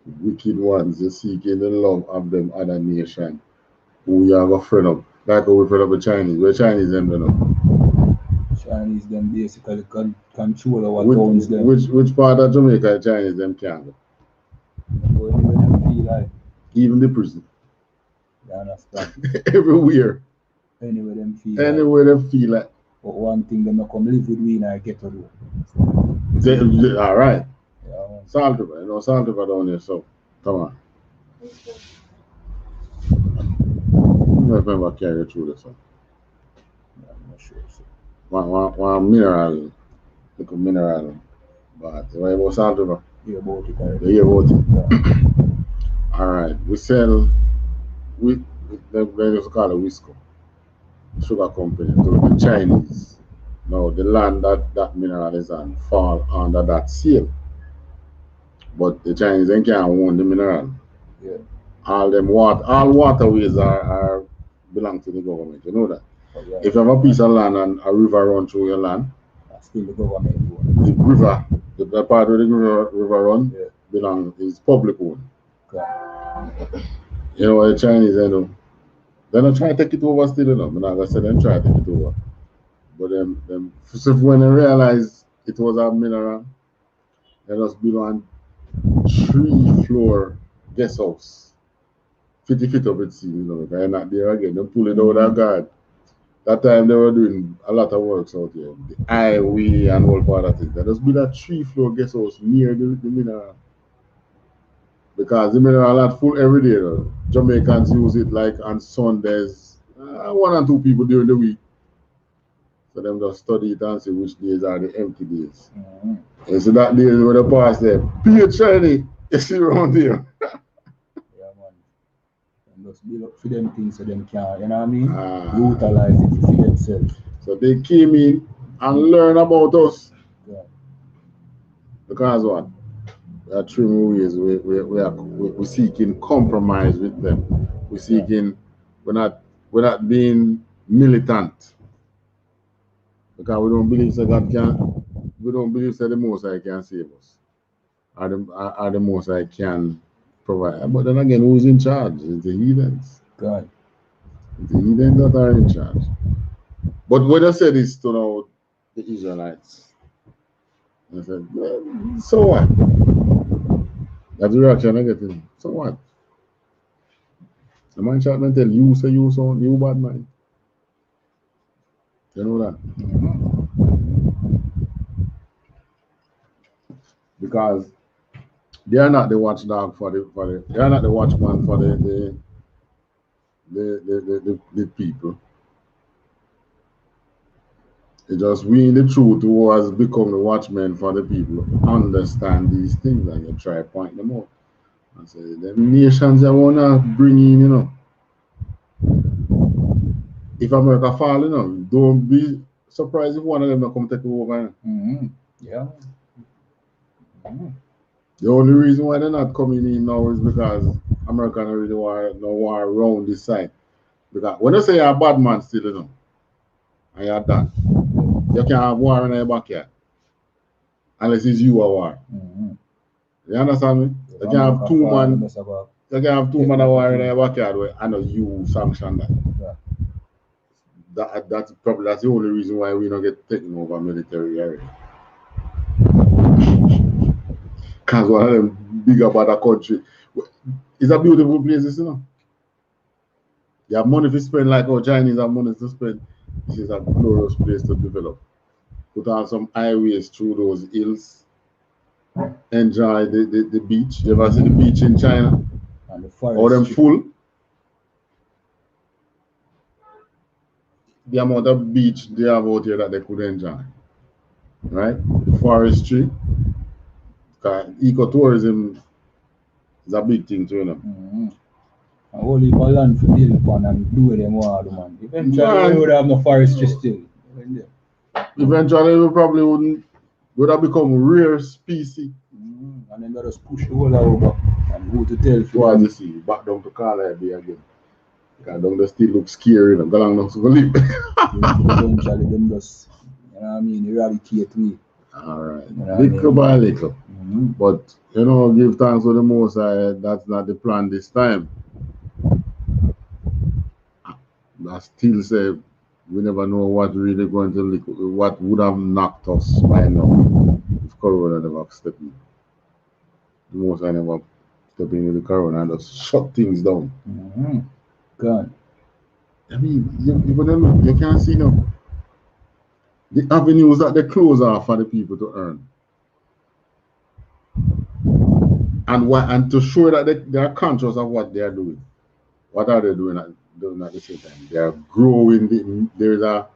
The wicked ones, you're seeking the love of them other nation who you have a friend of. Like how we friend of the Chinese. We're Chinese them, you know. Chinese them basically control our towns them. Which part of Jamaica Chinese them can't go? Anywhere them feel like. Even the prison. You understand? Everywhere. Anywhere them feel Anywhere them feel like. But one thing them not come live with we in our ghetto though. All right. Yeah, Salt River, you know, Salt River down there, so come on. I remember carry through this one. I'm not sure. So. One mineral, like a mineral, but what about Salt River? Yeah, about it already. You hear about it? Yeah. All right, we sell, they used to call it I.S.U.P.K, sugar company, to the Chinese. Now, the land that mineral is on fall under that seal. But the Chinese they can't own the mineral. Yeah. All waterways are belong to the government. You know that. Oh, yeah. If you have a piece of land and a river run through your land, that's still the government. The river, the part where the river run, is public owned. Okay. You know the Chinese, you know, they're not trying to take it over still, you know. I'm not gonna say them try to take it over. But so when they realize it was a mineral, they just build one 3-floor guest house. 50 feet up it seems, you know, they're not there again. They pull it out of guard. That time they were doing a lot of works out here. The highway and all part of things. They just build a 3-floor guest house near the mineral. Because the mineral are full every day. Though. Jamaicans use it like on Sundays. 1 or 2 people during the week. So them just study it and see which days are the empty days. And so that days when they pass there, pure shiny, you see around there. Yeah, man. And just build up for them things so them can, you know what I mean? Utilize it for themselves. So they came in and learn about us. Yeah. Because what? There are 3 ways we're seeking compromise with them. We're seeking, we're not being militant. Because we don't believe that God can, we don't believe that the Most High can save us. Or the Most High can provide. But then again, who's in charge? It's the heathens. God. It's the heathens that are in charge. But when I said this to now, the Israelites, I said, well, so what? That's the reaction I get. So what? The man shot and tell you, say you so you bad man. You know that? because they are not the watchdog for the they are not the watchman for the people. It's just we in the truth who has become the watchmen for the people understand these things and you try to point them out. And say the nations that wanna bring in, you know. If America fall, you know, don't be surprised if one of them not come take over. Yeah. The only reason why they're not coming in now is because America don't really want no war around this side. Because when you say you're a bad man still, you know, and you're done, you can't have war in your backyard. Unless it's you a war. You understand me? You can have two man. You can have two man a war in your backyard where I know you sanction that. That's probably the only reason why we don't get taken over military area. Because one of them big about the country. It's a beautiful place, you know. You have money to spend like our Chinese have money to spend. This is a glorious place to develop. Put on some highways through those hills. Enjoy the beach. You ever see the beach in China? And the forest. Or them full. The amount of beach they have out here that they could enjoy. Right? The forestry. Ecotourism is a big thing too, you know. A whole heap of land to build upon and do what they want, man. Eventually, we would have no forestry still. Eventually, we probably would have become rare species. And then let us push the whole over and go to tell for the sea, back down to Carlisle Bay again. Because down there still looks scary, you know, go along to live. Eventually, them just, you know what I mean, eradicate me. Alright, you know little by little. But, you know, give thanks to the Most High, that's not the plan this time. I still say we never know what really going to what would have knocked us by now if Corona never stepped in. The Most High never stepped into the Corona and just shut things down. God. I mean, you can't see them. The avenues that they close off for the people to earn. And to show that they are conscious of what they are doing. What are they doing at the same time? They are growing. There's a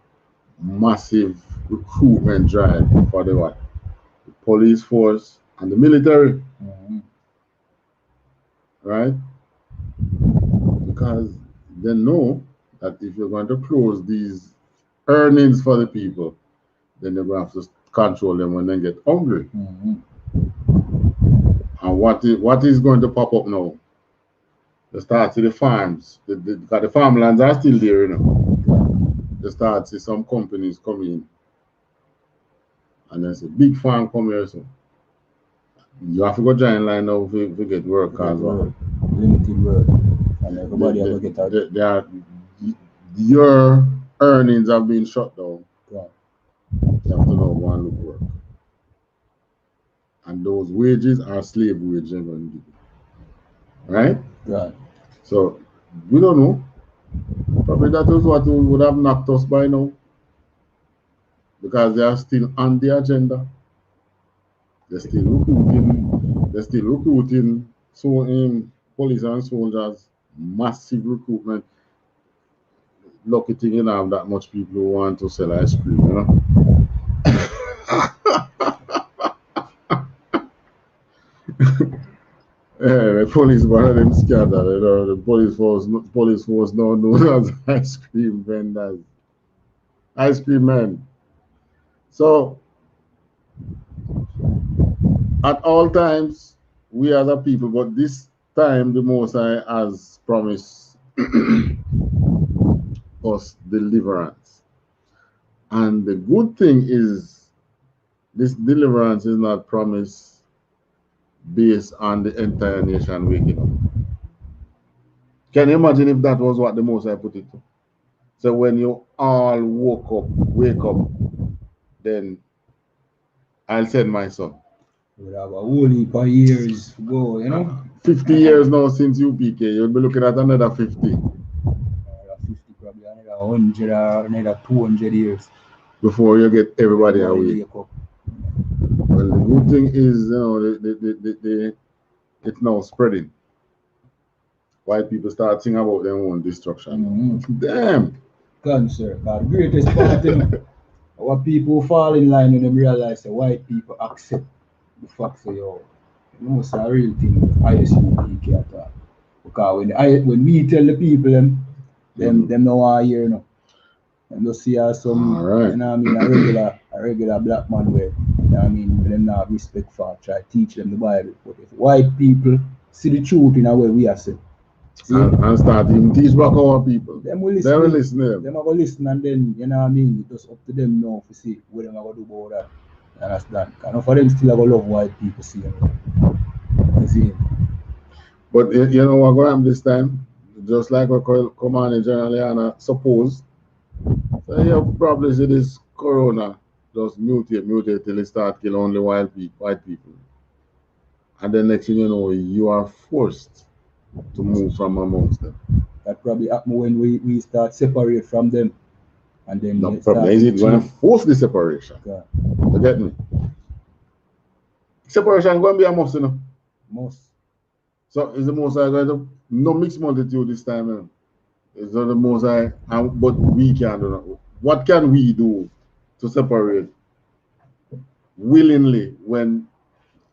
massive recruitment drive for the police force and the military. Right? Because they know that if you're going to close these earnings for the people, then they're going to have to control them when they get hungry. And what is going to pop up now? They start to the farms. Because the farmlands are still there, you know. They start to see some companies come in. And there's a big farm come here, so you have to go join line now to get work as well. Limited work. And everybody has to get out. Your earnings have been shut down. You have to now go and look work. And those wages are slave wages they're going to give. Right? Right. So we don't know. Probably that is what would have knocked us by now. Because they are still on the agenda. They're still recruiting. They're still recruiting police and soldiers. Massive recruitment. Lucky thing you don't have that much people who want to sell ice cream, you know. Yeah, the police one of them scattered, you know, the police force now known as ice cream vendors. Ice cream men. So at all times we as a people, but this time the Most High has promised us deliverance. And the good thing is this deliverance is not promised based on the entire nation waking up. Can you imagine if that was what the Most High put it to? So when you all wake up, then I'll send my son. We'll have a whole heap of years to go, you know. 50 years now since UPK, you'll be looking at another 50. Another 50, probably another 100 or another 200 years. Before you get everybody awake. Well, And the good thing is, it's now spreading. White people start thinking about their own destruction. Damn. Cancer. The greatest part, our people fall in line when they realize that white people accept the fact that it's a real thing, I.S.U.P.K at all. Because when we tell the people them no want to hear, and just see as some, right. a regular black man where, them not respect for, try to teach them the Bible. But if white people see the truth in a way we are saying, and start even teach back our people. Them will listen. Them are going to listen, and then, it's just up to them now to see what them are going to do about that. You understand? And for them still have a love white people see them. You see? But you know what going on this time? Just like what Commander General YAHANNA supposed, so you probably see this corona just mutate till it start killing only white people. And then next thing you know, you are forced to move from amongst them. That probably happen when we start separate from them. And then the problem is it's going to force the separation. Okay. You get me? Separation going to be a must, Must. So is the most going to no mixed multitude this time, It's not the most but we can do that. What can we do to separate willingly when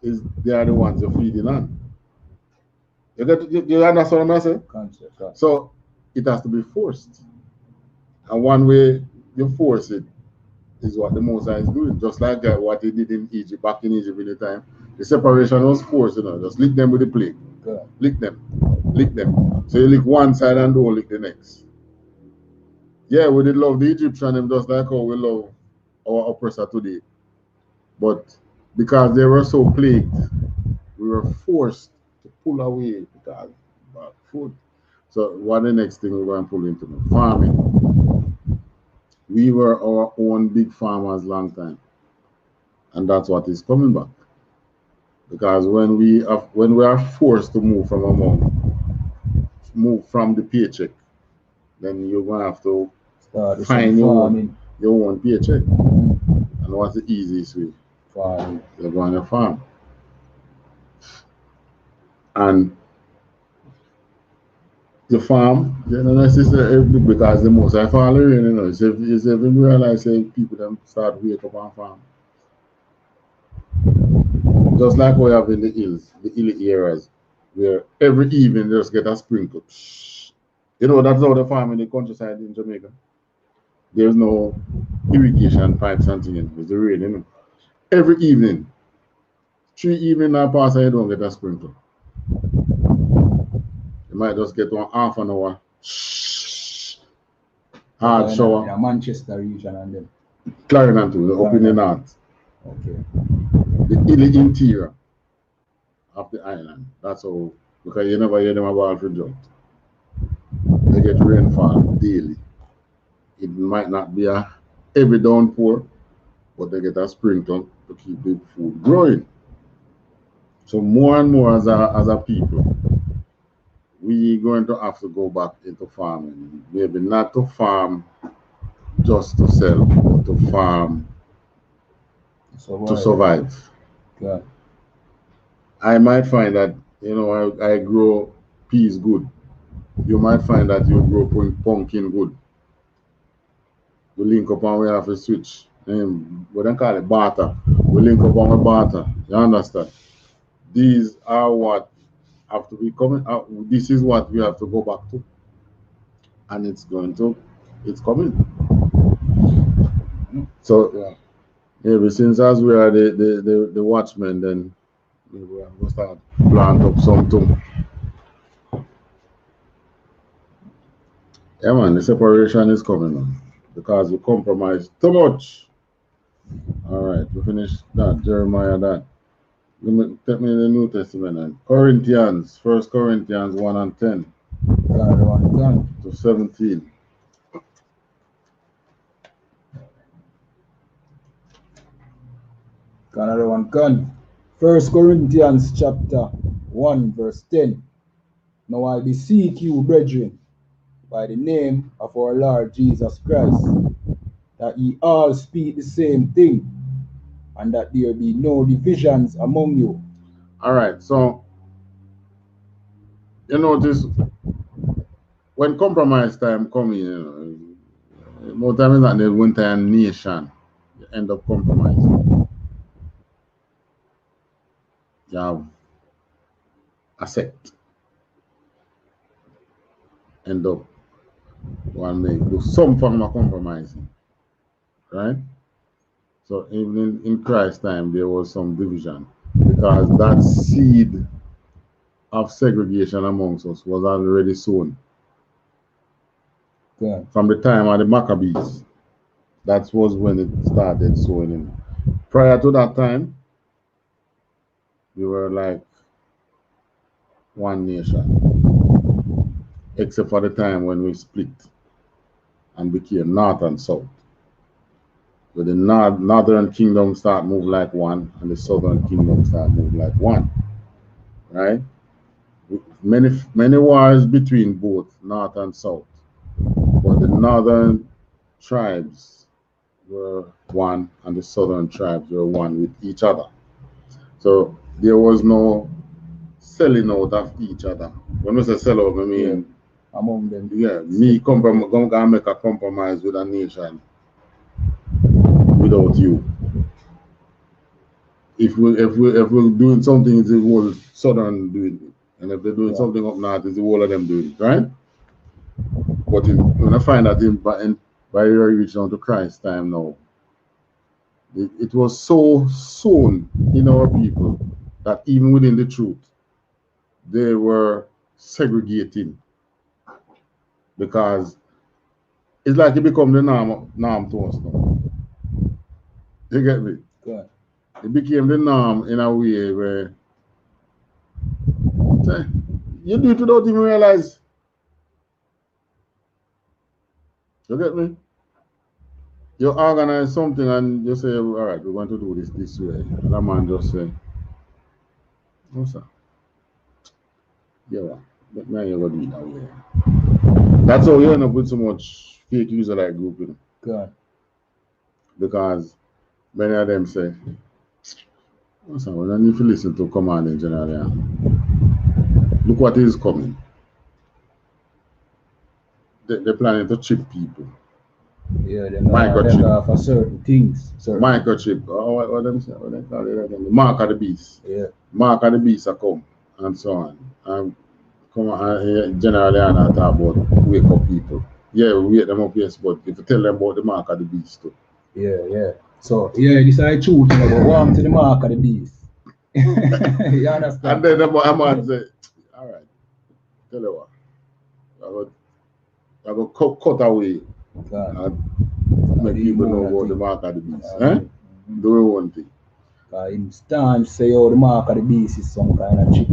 they are the ones you're feeding on? You understand what I'm saying? So it has to be forced. And one way you force it is what the Moses is doing. Just like what he did in Egypt, back in Egypt in the time. The separation was forced, Just lick them with the plague. Lick them. So you lick one side and don't lick the next. Yeah, we did love the Egyptian, just like how we love our oppressor today. But because they were so plagued, we were forced to pull away because of food. So what the next thing we're going to pull into? Farming. We were our own big farmers long time. And that's what is coming back. Because when we are forced to move from the paycheck, then you're going to have to find your own paycheck. And what's the easiest way? Farming. You're going to farm. And the farm, necessarily because the most I fall in, it's even realize people them start wake up and farm. Just like we have in the hills, the hilly areas, where every evening just get a sprinkle. That's how they farm in the countryside in Jamaica. There's no irrigation pipes and things. It's the rain, Every evening, 3 evenings I pass, I don't get a sprinkle. You might just get one half an hour hard shower. In Manchester region and then Clarendon too, up in the north. Okay. The hilly interior of the island. That's how, because you never hear them about the drought. They get rainfall daily. It might not be a heavy downpour, but they get a sprinkle to keep the food growing. So more and more as a people, we're going to have to go back into farming. Maybe not to farm just to sell, but to farm to survive. Yeah. I might find that, I grow peas good. You might find that you grow pumpkin good. We link up and we have to switch. We don't call it barter. We link up and we barter. You understand? These are what have to be coming out. This is what we have to go back to. And it's coming. So maybe since as we are the watchmen, then maybe we have to start plant up something. Yeah, man, the separation is coming on because we compromise too much. All right, we finished that. Jeremiah, that. Take me in the New Testament and Corinthians, 1 Corinthians 1 and 10 to 17. Another one gone. 1 Corinthians chapter 1 verse 10. Now I beseech you, brethren, by the name of our Lord Jesus Christ, that ye all speak the same thing, and that there be no divisions among you. All right, so you notice when compromise time comes, more time is not the one time nation, you end up compromising. You have a sect, end up one make do some form of compromising, right? So even in Christ's time, there was some division because that seed of segregation amongst us was already sown. Yeah. From the time of the Maccabees, that was when it started sowing in. Prior to that time, we were like one nation, except for the time when we split and became North and South. So the northern kingdom start move like one, and the southern kingdom start move like one, right? Many wars between both North and South, but the northern tribes were one, and the southern tribes were one with each other. So there was no selling out of each other. When we say sell out, I mean among them. Yeah, me gonna make a compromise with a nation without you. If we're doing something, it's the whole southern doing it, and if they're doing something up north, it's the whole of them doing it, right? But when I find that by reaching out to Christ's time now, it was so sown in our people that even within the truth, they were segregating because it's like it become the norm to us now. You get me? Good. It became the norm in a way where you do it without even realize. You get me? You organize something and you say, all right, we're going to do this way. And that man just say, no, sir. Yeah, but now you're going to do it that way. That's how you end up with so much fake Israelite group, you know. Good. Because many of them say, no, sir, we don't need to listen to command in general. Yeah. Look what is coming. They're planning to chip people. Yeah, they microchip for certain things. Microchip. Oh, what them say? What they call it again? The mark of the beast. Yeah. Mark of the beast are come and so on. Come on, generally I not talk about wake up people. Yeah, we wake them up, yes, but if you tell them about the mark of the beast too. Yeah. So this is true thing about warm to the mark of the beast. You understand? And then I might say, all right, tell you what, I go cut away and make people know about the mark of the beast. Do one thing. In stand say, the mark of the beast is some kind of chip.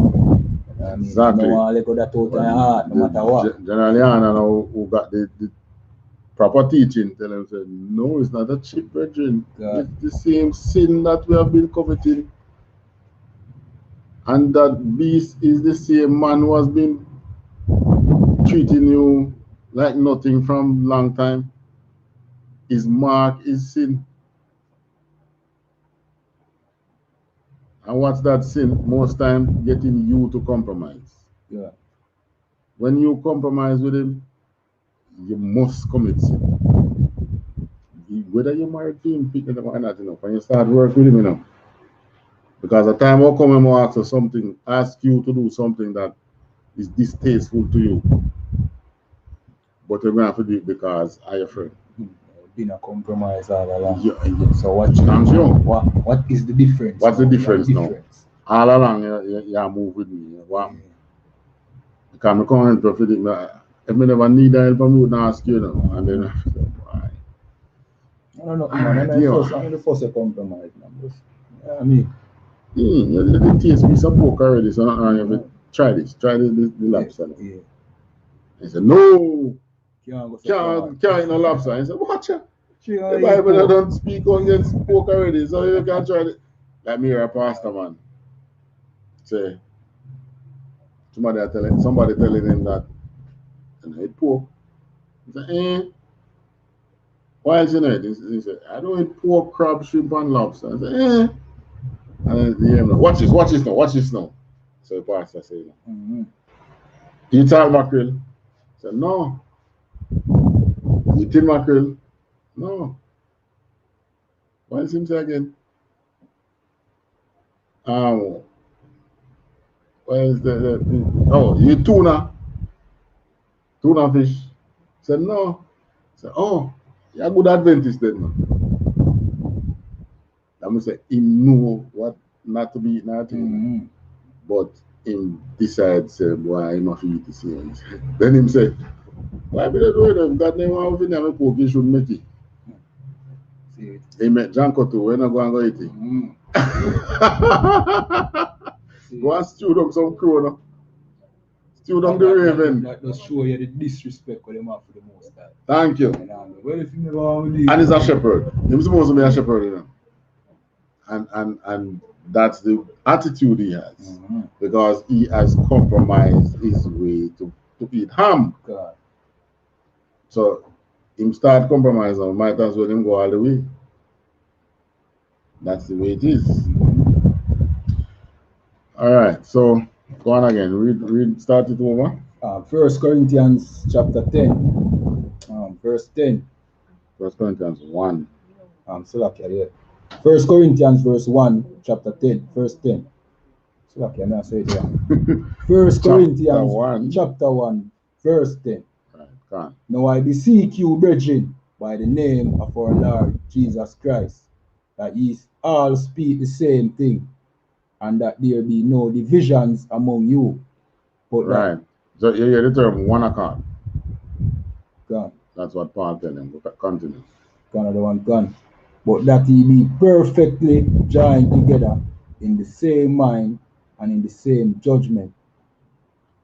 Exactly. No one let go that out of your heart, no matter what. General Yana now who got the proper teaching tell them, say, no, it's not a chip, brethren. It's the same sin that we have been coveting. And that beast is the same man who has been treating you like nothing from long time. His mark is sin. And what's that sin? Most time getting you to compromise. Yeah. When you compromise with him, you must commit sin. Whether you're married to him, pick him or not, when you start work with him, because the time will come and ask you to do something that is distasteful to you, but you're going to have to do it because I'm your friend. Been a compromise all along. Yeah. So what is the difference? What's the difference now? All along you move with me. What? Because I come and profit it. If I never need help, I would not ask you now. And then why? I'm the first compromise. I mean, the taste piece of pork already, so not wrong with try this. Try the lobster. Yeah. He said, no, can't eat no lobster. He said, watch it. The Bible don't speak against pork already, so you can try it. Like me or a pastor man. Say, somebody telling him that and eat pork. He said, Why is it? He said, I don't eat pork, crab, shrimp, and lobster. I said, eh. And then he said, watch this now. So the pastor said, you eat all mackerel? I said, no. You eat mackerel? No. Why is him say again? Where's oh, you eat tuna? Tuna fish? I said, no. I said, oh, you're a good Adventist then, man. I'm say he know what not to be eating nothing, but him decide say boy I must eat the same. Then him say, why be they doing them? God name want to have pork, you should make it. He met Janko too, we're not going to go eat it. Go and stew down some crow now. Stew down the raven. That just show you the disrespect for them have for the most time. Thank you. Well, if you never believe, and he's a shepherd. He's supposed to be a shepherd, you know. And that's the attitude he has, because he has compromised his way to eat ham. God. So him start compromising, might as well him go all the way. That's the way it is. All right, so go on again. Read start it over. 1 Corinthians chapter 10, verse 10. 1 Corinthians 1. So like yeah. 1 Corinthians verse 1, chapter 10, verse 10. So like I say it here. 1 Corinthians 1. chapter 1, verse 10. Right, go on. Now I beseech you, brethren, by the name of our Lord Jesus Christ, that ye all speak the same thing, and that there be no divisions among you. But right. So you hear the term one accord. God. That's what Paul tells him. Continue. Another one gone. But that ye be perfectly joined together in the same mind and in the same judgment.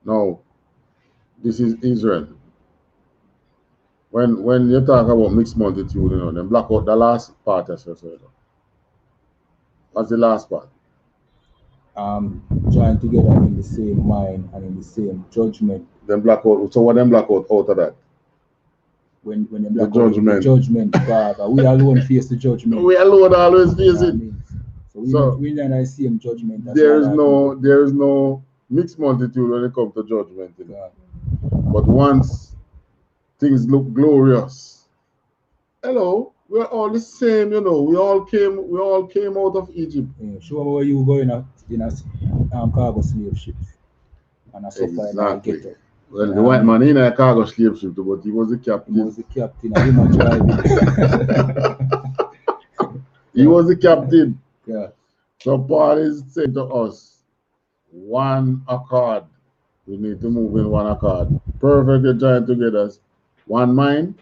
No, this is Israel. When you talk about mixed multitude, you know, then black out the last part as well. What's the last part? Joined together in the same mind and in the same judgment. Then black out. So what them black out of that? When them black the judgment. The judgment, Father. We alone face the judgment. We alone always face it. So we don't the same judgment. There is no mixed multitude when it comes to judgment. You know? But once things look glorious, hello, we're all the same, you know. We all came out of Egypt. Yeah, show where you going in a cargo slave ship. And I suffer in a ghetto. Well, the white man in a cargo slave ship, but he was the captain. He was the captain, and he was driving. He was the captain. Yeah. So Paul is saying to us, one accord. We need to move in one accord. Perfectly joined together, one mind.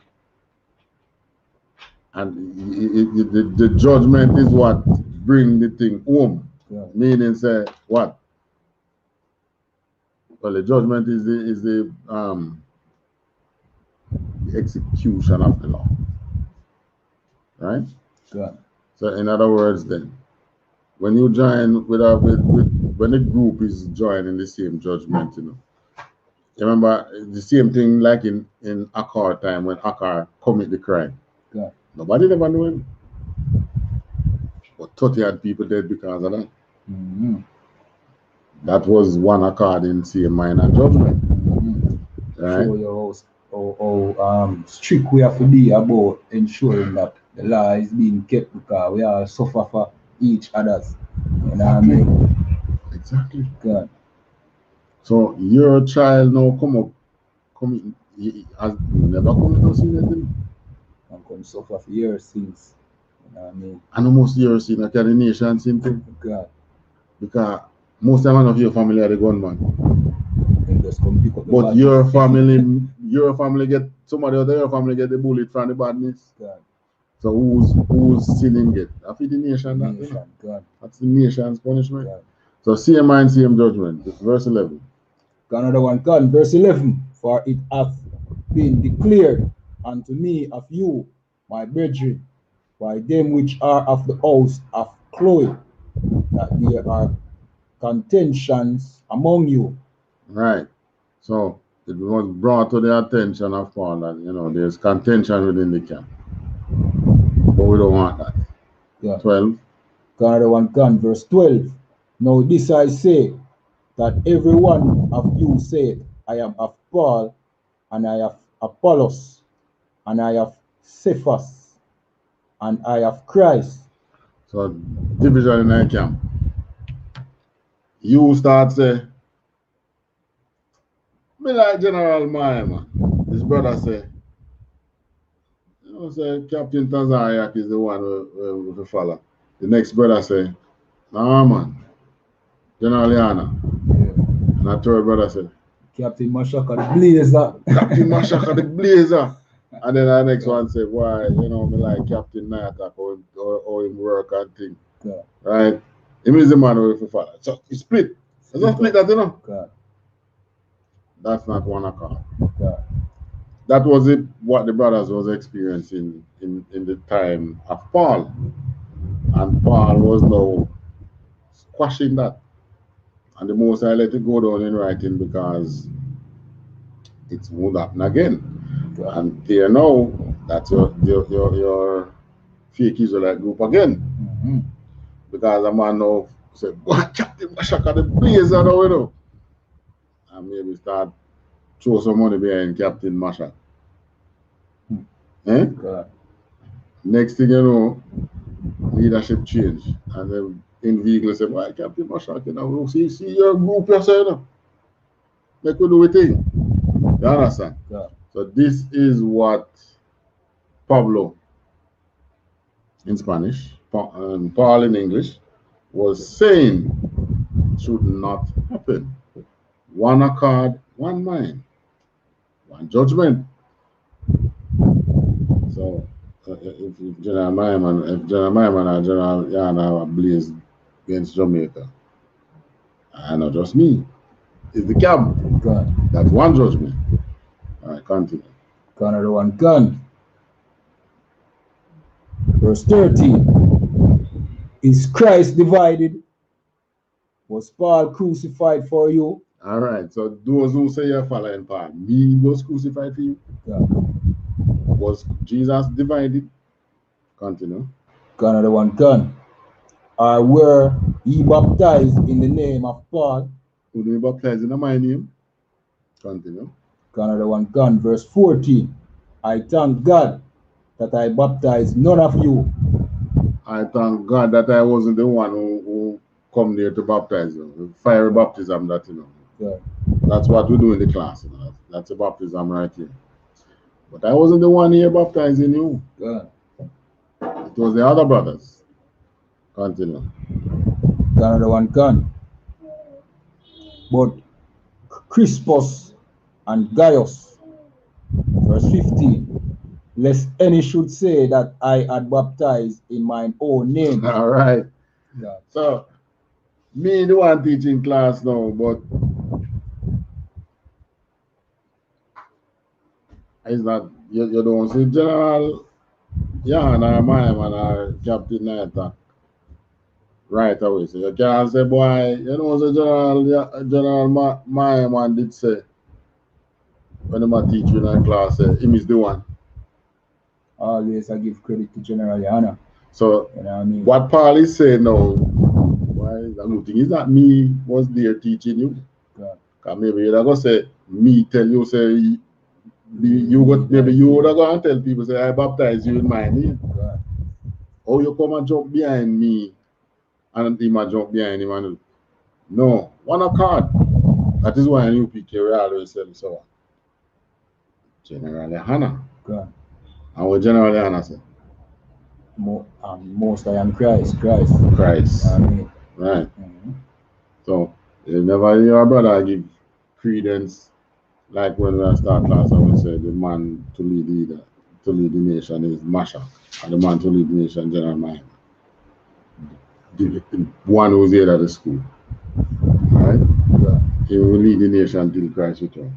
And the judgment is what bring the thing home. Yeah. Meaning, say what? Well, the judgment is the execution of the law, right? Yeah. So, in other words, then, when you join when a group is joining the same judgment, you know, remember the same thing like in Akar time when Akar commit the crime. Yeah. Nobody never knew him, but 30 odd people dead because of that. That was one accord in same mind and judgment. Right? Show you how strict we have to be about ensuring that the law is being kept, because we all suffer for each other's. You know what I mean? Exactly. God. So your child now he has never come to see anything. I'm going to suffer for years since. You know what I mean? And almost years in a nation same thing. God. Because most time of your family are the gunman. Just come pick up the but your family get somebody out of your family get the bullet from the badness. God. So who's sinning get? I feel the nation. God. That's the nation's punishment. God. So same mind, same judgment. Verse 11. Another one, God. Verse 11. For it hath been declared unto me of you, my brethren, by them which are of the house of Chloe, that there are contentions among you. Right. So it was brought to the attention of Paul that, you know, there's contention within the camp. But we don't want that. Yeah. 12. Another one can, verse 12. Now this I say, that every one of you said, I am of Paul, and I have Apollos, and I have Cephas, and I have Christ. So division in the camp. You start say, me like General Mahama. This brother say, you know, say Captain Tanzaniak is the one who follow. The next brother say, nah man, General Yana. Yeah. And the third brother say, Captain Mashaka the Blazer. Captain Mashaka the Blazer. And then the next one say, why, you know, me like Captain Nayak or him work and thing. Yeah. Right? Him is the man who follow. So he split. It's not split that, you know. God. That's not one accord. God. That was it, what the brothers was experiencing in the time of Paul. And Paul was now squashing that. And the most I let it go down in writing because it won't happen again. God. And there now, that's your fake Israelite group again. Mm-hmm. Because a man now said, what Captain Mashaka the Blazer now, you know. And maybe start throw some money behind Captain Mashaka. Eh? God. Next thing you know, leadership change. And then in vehicle say, why Captain Mashaka, you know, see your group yourself, you know. Make we do a thing. You understand? God. So this is what Pablo in Spanish, Paul in English, was saying should not happen. One accord, one mind, one judgment. So if General Myman and General Yana are blazed against Jamaica, and not just me, it's the camp. God. That's one judgment. All right, continue. Another one can. Verse 13. Is Christ divided? Was Paul crucified for you? All right, so those who say you're following Paul, me was crucified for you. God. Was Jesus divided? Continue. Another one can. Or were ye baptized in the name of Paul? Who do you baptize in my name? Continue. Another one can. Verse 14. I thank God that I baptized none of you. I thank God that I wasn't the one who come there to baptize you. Fiery baptism, that, you know. Yeah. That's what we do in the class. You know. That's a baptism right here. But I wasn't the one here baptizing you. God. It was the other brothers. Continue. Another one can. But Crispus and Gaius, verse 15, lest any should say that I had baptized in mine own name. All right. God. So, me the one teaching class now, but it's not, you don't see General Yahanna or my man or Captain Naita right away. So you can't say, boy, you know, the General my man did say, when I'm teaching in a class, him is the one. Always I give credit to General Yohana. So, You know what I mean? what Paul is saying now, why the good thing is that me was there teaching you. God. Because maybe you're going to say, me tell you, say, maybe you would have gone and tell people, say, I baptize you in my name. God. Or you come and jump behind me and him and jump behind him. And no, one accord. That is why in U.P.K. we always say, so General Yohanna. God. And what General Yohanna say? Most I am Christ. Christ. I mean. Right. Mm-hmm. So, you never hear a brother give credence like when we start class and we say the man to lead the nation is Masha, and the man to lead the nation, General Mahama. The one who's here at the school. Right? Yeah. He will lead the nation until Christ return.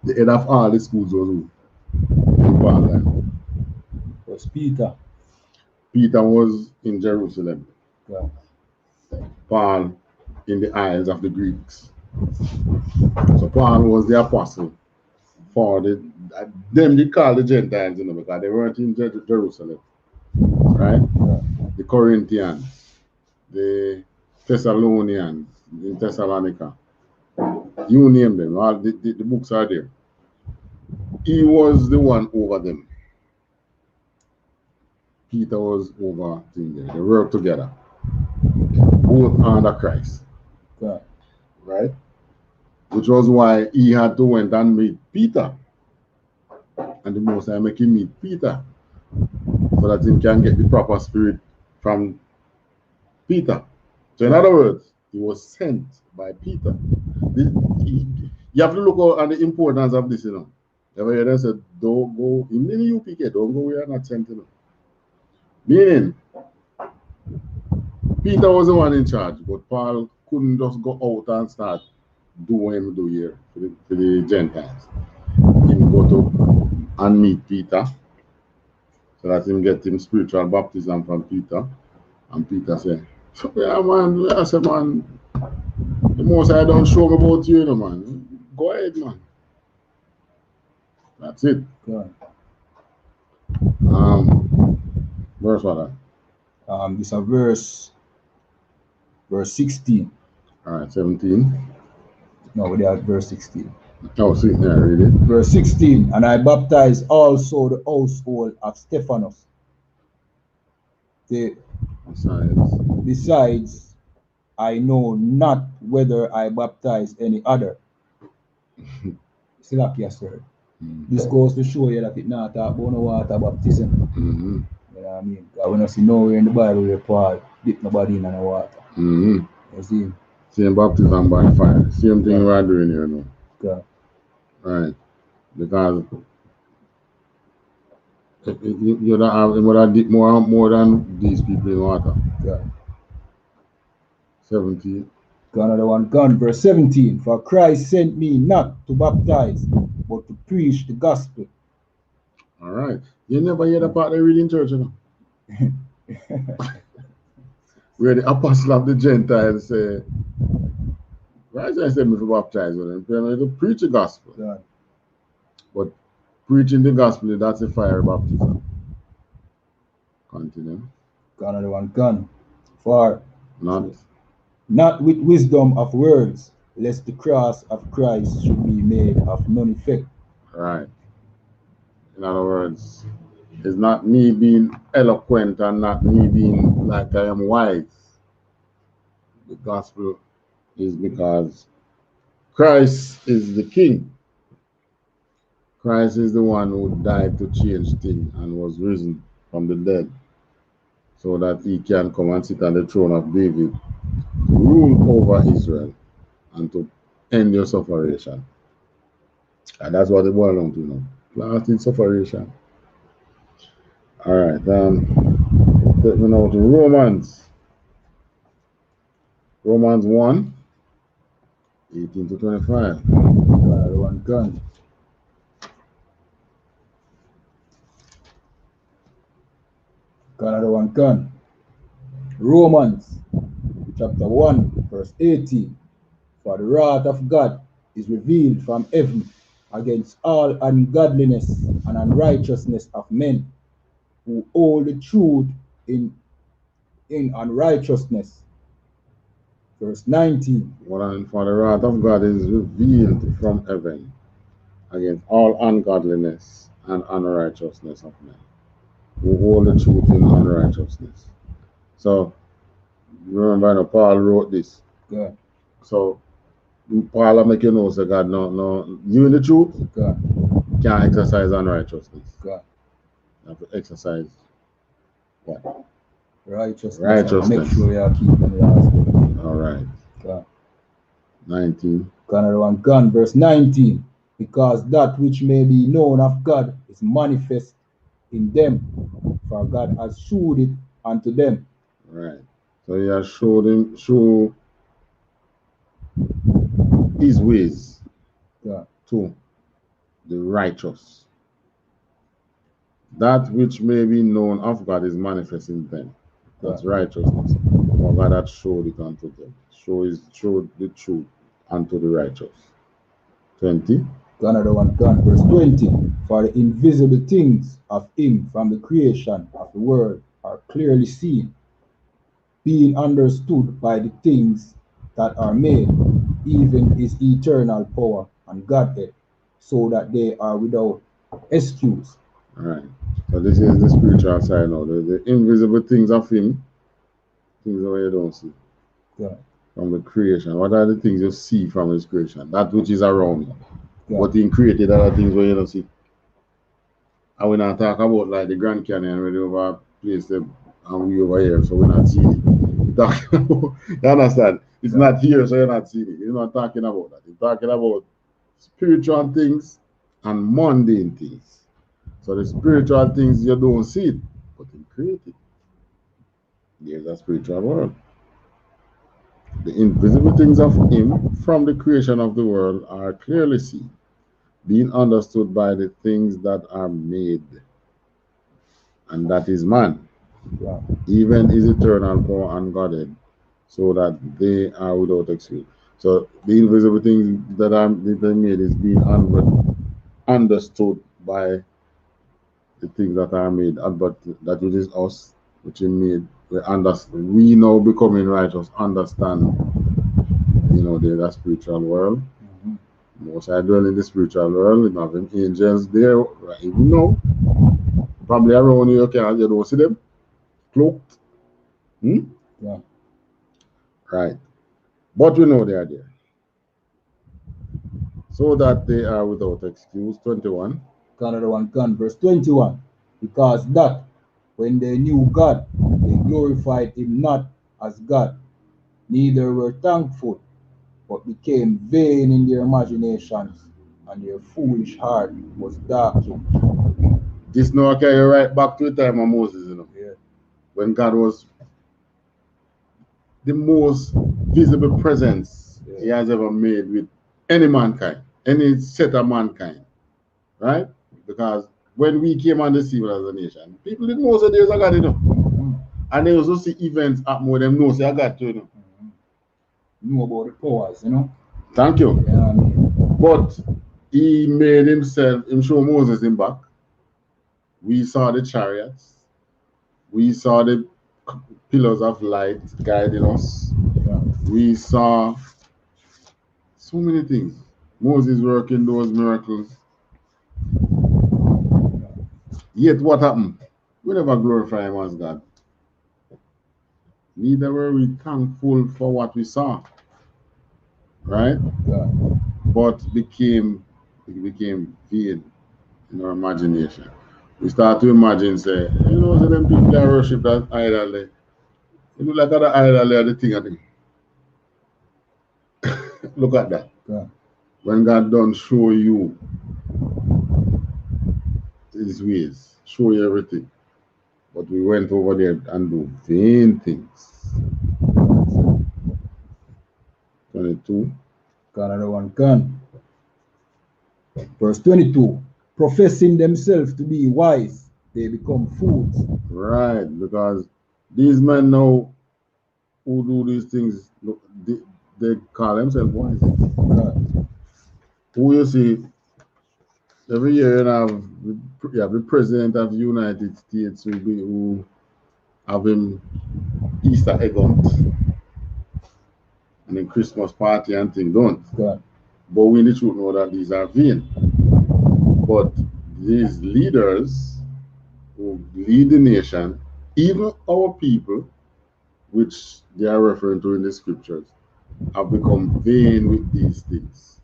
The head of all the schools was who? In Paul. Was Peter. Peter was in Jerusalem. Yeah. Paul in the isles of the Greeks. So Paul was the apostle for them they call the Gentiles, you know, because they weren't in Jerusalem, right? The Corinthians, the Thessalonians, in Thessalonica, you name them, all the books are there. He was the one over them. Peter was over thing there. They worked together, both under Christ, right? Which was why he had to went and meet Peter, and the Most High make him meet Peter, so that he can get the proper spirit from Peter. So in other words, he was sent by Peter. You have to look at the importance of this, you know. Ever hear them say, don't go, in the U.P.K, don't go where you're not sent, you know. Meaning, Peter was the one in charge, but Paul couldn't just go out and start doing what he do here for the Gentiles. He go to and meet Peter, so that he get him spiritual baptism from Peter. And Peter said, yeah, man, I said, man, the Most I don't show me about you, you know, man. Go ahead, man. That's it. Good. Verse what? This is verse 16. All right, 17. No, we are at verse 16. Oh, see, yeah, read it. Verse 16. And I baptize also the household of Stephanus. Besides, I know not whether I baptize any other. Still yes, sir. This goes to show you that it not talk about no water baptism. You know what I mean? Because when I see nowhere in the Bible where Paul dip nobody in the water. You see? Same baptism by fire. Same thing we are doing here now. Okay. Right. Because you don't have to dip more than these people in water. Okay. 17. Another one gone. Verse 17. For Christ sent me not to baptize, but to preach the gospel. All right. You never hear the part they read in church, you know? Where the apostle of the Gentiles say, Christ sent me to baptize with them, to preach the gospel. Yeah. But preaching the gospel, that's a fire baptism. Continue. Another one gone. For not with wisdom of words, lest the cross of Christ should be made of none effect. Right. In other words, it's not me being eloquent and not me being like I am wise. The gospel is because Christ is the king. Christ is the one who died to change things and was risen from the dead, so that he can come and sit on the throne of David, rule over Israel, and to end your suffering. And that's what it boils down to now. Lasting suffering. All right, take me now to Romans 1, 18 to 25. Another one gone. Another one gone. Romans chapter 1, verse 18. For the wrath of God is revealed from heaven against all ungodliness and unrighteousness of men who hold the truth in unrighteousness. Verse 19. For the wrath of God is revealed from heaven against all ungodliness and unrighteousness of men who hold the truth in unrighteousness. So remember, Paul wrote this. Yeah. So Paul make you know, so God, no, you in the truth, God can't exercise unrighteousness. God. You have to exercise what? Righteousness. Make sure you are keeping the laws. All right. God. 19. Another one gone. Verse 19. Because that which may be known of God is manifest in them, for God has showed it unto them. Right. So he has show his ways to the righteous. That which may be known of God is manifest in them. That's righteousness. For God had showed it unto them. Showed the truth unto the righteous. 20. Another one gone. Verse 20. For the invisible things of him from the creation of the world are clearly seen, being understood by the things that are made, even his eternal power and Godhead, so that they are without excuse. All right. So this is the spiritual side now. The invisible things of him, things that you don't see. Yeah. From the creation. What are the things you see from his creation? That which is around you. Yeah. What he created are the things where you don't see. I will not talk about like the Grand Canyon where they over place them and we over here, so we're not seeing it. Talking about, you understand? It's Yeah. not here, so you're not seeing it. You're not talking about that. You're talking about spiritual things and mundane things. So the spiritual things you don't see it, but he created. There's a spiritual world. The invisible things of him from the creation of the world are clearly seen, being understood by the things that are made, and that is man, Yeah. even his eternal power and Godhead, so that they are without excuse. So the invisible things that are made is being understood by the things that are made, but that which is us, which is made. We now becoming righteous, understand, the spiritual world. Most I dwell in the spiritual world, we have angels there, right? Even now, probably around you, you don't see them cloaked. Yeah. Right. But we know they are there. So that they are without excuse. 21. Another one gone. Verse 21. Because that when they knew God, they glorified him not as God, neither were thankful, but became vain in their imaginations, and their foolish heart was darkened. This now carry right back to the time of Moses, Yeah. when God was the most visible presence he has ever made with any mankind, any set of mankind, right? Because when we came on the scene as a nation, people didn't know there's a God, and they also see events happen where them know say I got to, Know about the powers, Thank you. Yeah, But he made him show Moses him back. We saw the chariots. We saw the pillars of light guiding us. Yeah. We saw so many things. Moses working those miracles. Yet what happened? We never glorify him as God. Neither were we thankful for what we saw. Right? Yeah. But it became vain in our imagination. We start to imagine, say, so them people that worship that idol, they look like other idol, they are the thing of them. Look at that. Yeah. When God done show you his ways, show you everything. But we went over there and do vain things. 22. Another one gone. Verse 22. Professing themselves to be wise, they become fools. Right, because these men now who do these things, they call themselves wise. Yeah. Who you see, every year you have the president of the United States who have him Easter egg hunt and then Christmas party and things, don't. Yeah. But we need to know that these are vain. But these leaders who lead the nation, even our people, which they are referring to in the scriptures, have become vain with these things.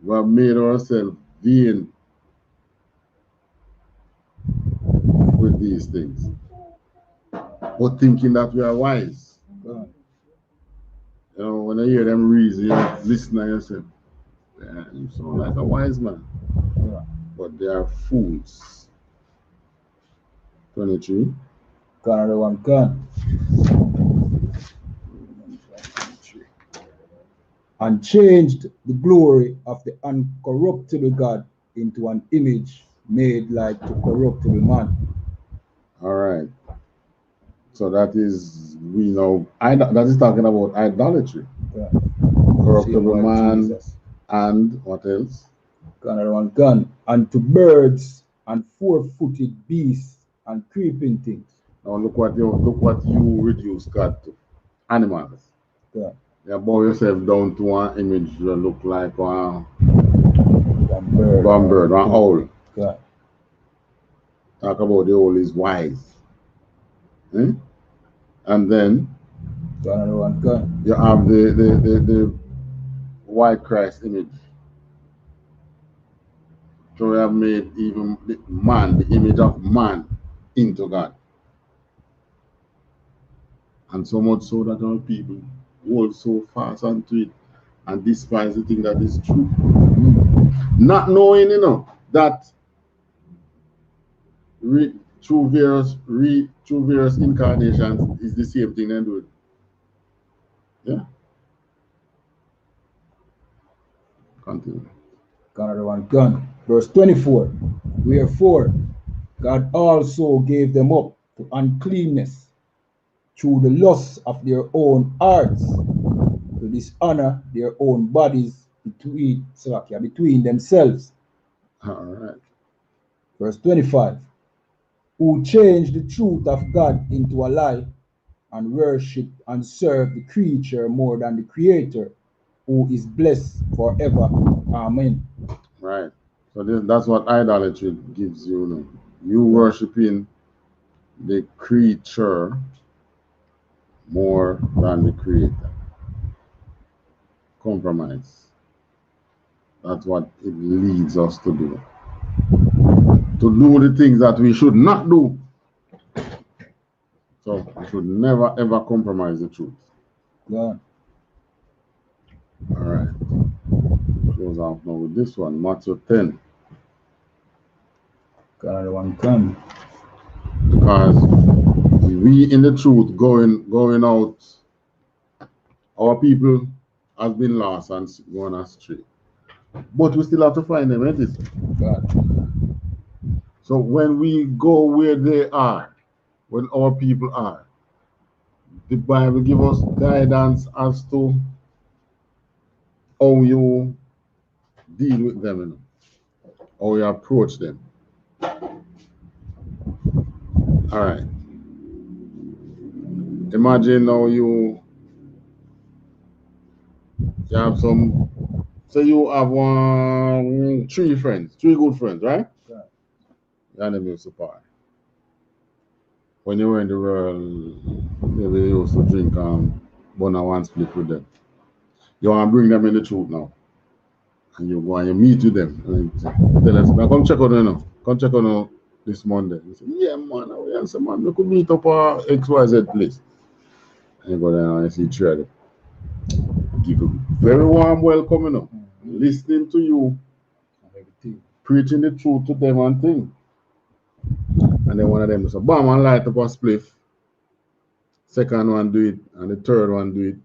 We have made ourselves vain with these things, but thinking that we are wise. Yeah. When I hear them reason, you listen and you say, yeah, you sound like a wise man. Yeah. But they are fools. 23. Another one gone. And changed the glory of the uncorruptible God into an image made like to corruptible man. All right. So that is, that is talking about idolatry. Yeah. Corruptible Same like man, Jesus. and what else? Another one gun. And to birds and four-footed beasts and creeping things. Now look what you reduce God to. Animals. Yeah. You bow yourself down to an image that look like one bird, one owl. Yeah. Talk about the owl is wise. And then Another one gun. you have the white Christ image. So we have made even man, the image of man, into God. And so much so that our people hold so fast onto it and despise the thing that is true. Not knowing, that through various incarnations is the same thing they do. Yeah. Continue. Another one gun. Verse 24. Wherefore God also gave them up to uncleanness through the lusts of their own hearts, to dishonor their own bodies between themselves. All right. Verse 25. Who changed the truth of God into a lie and worship and serve the creature more than the Creator, who is blessed forever. Amen. Right. So that's what idolatry gives you. You worshiping the creature more than the Creator. Compromise. That's what it leads us to do. To do the things that we should not do. So we should never ever compromise the truth. Yeah. All right. Close off now with this one, Matthew 10. Another one come. Because we in the truth going out, our people has been lost and gone astray. But we still have to find them, ain't it? Yeah. So when we go where they are, when our people are, the Bible gives us guidance as to how you deal with them, how you approach them. All right. Imagine now you have some, say you have three good friends, right? Yeah. Your name is Isupk. When you were in the world, maybe you used to drink Bona one split with them. You want to bring them in the truth now. And you go and you meet with them. And you say, tell us, now come check on them now. Come check on them this Monday. You say, yeah, man, we answer, man. We could meet up at XYZ place. And you go there and you see three of them. Give a very warm welcome, listening to you, preaching the truth to them and things. And then one of them say, bam, and light up a spliff. Second one do it, and the third one do it.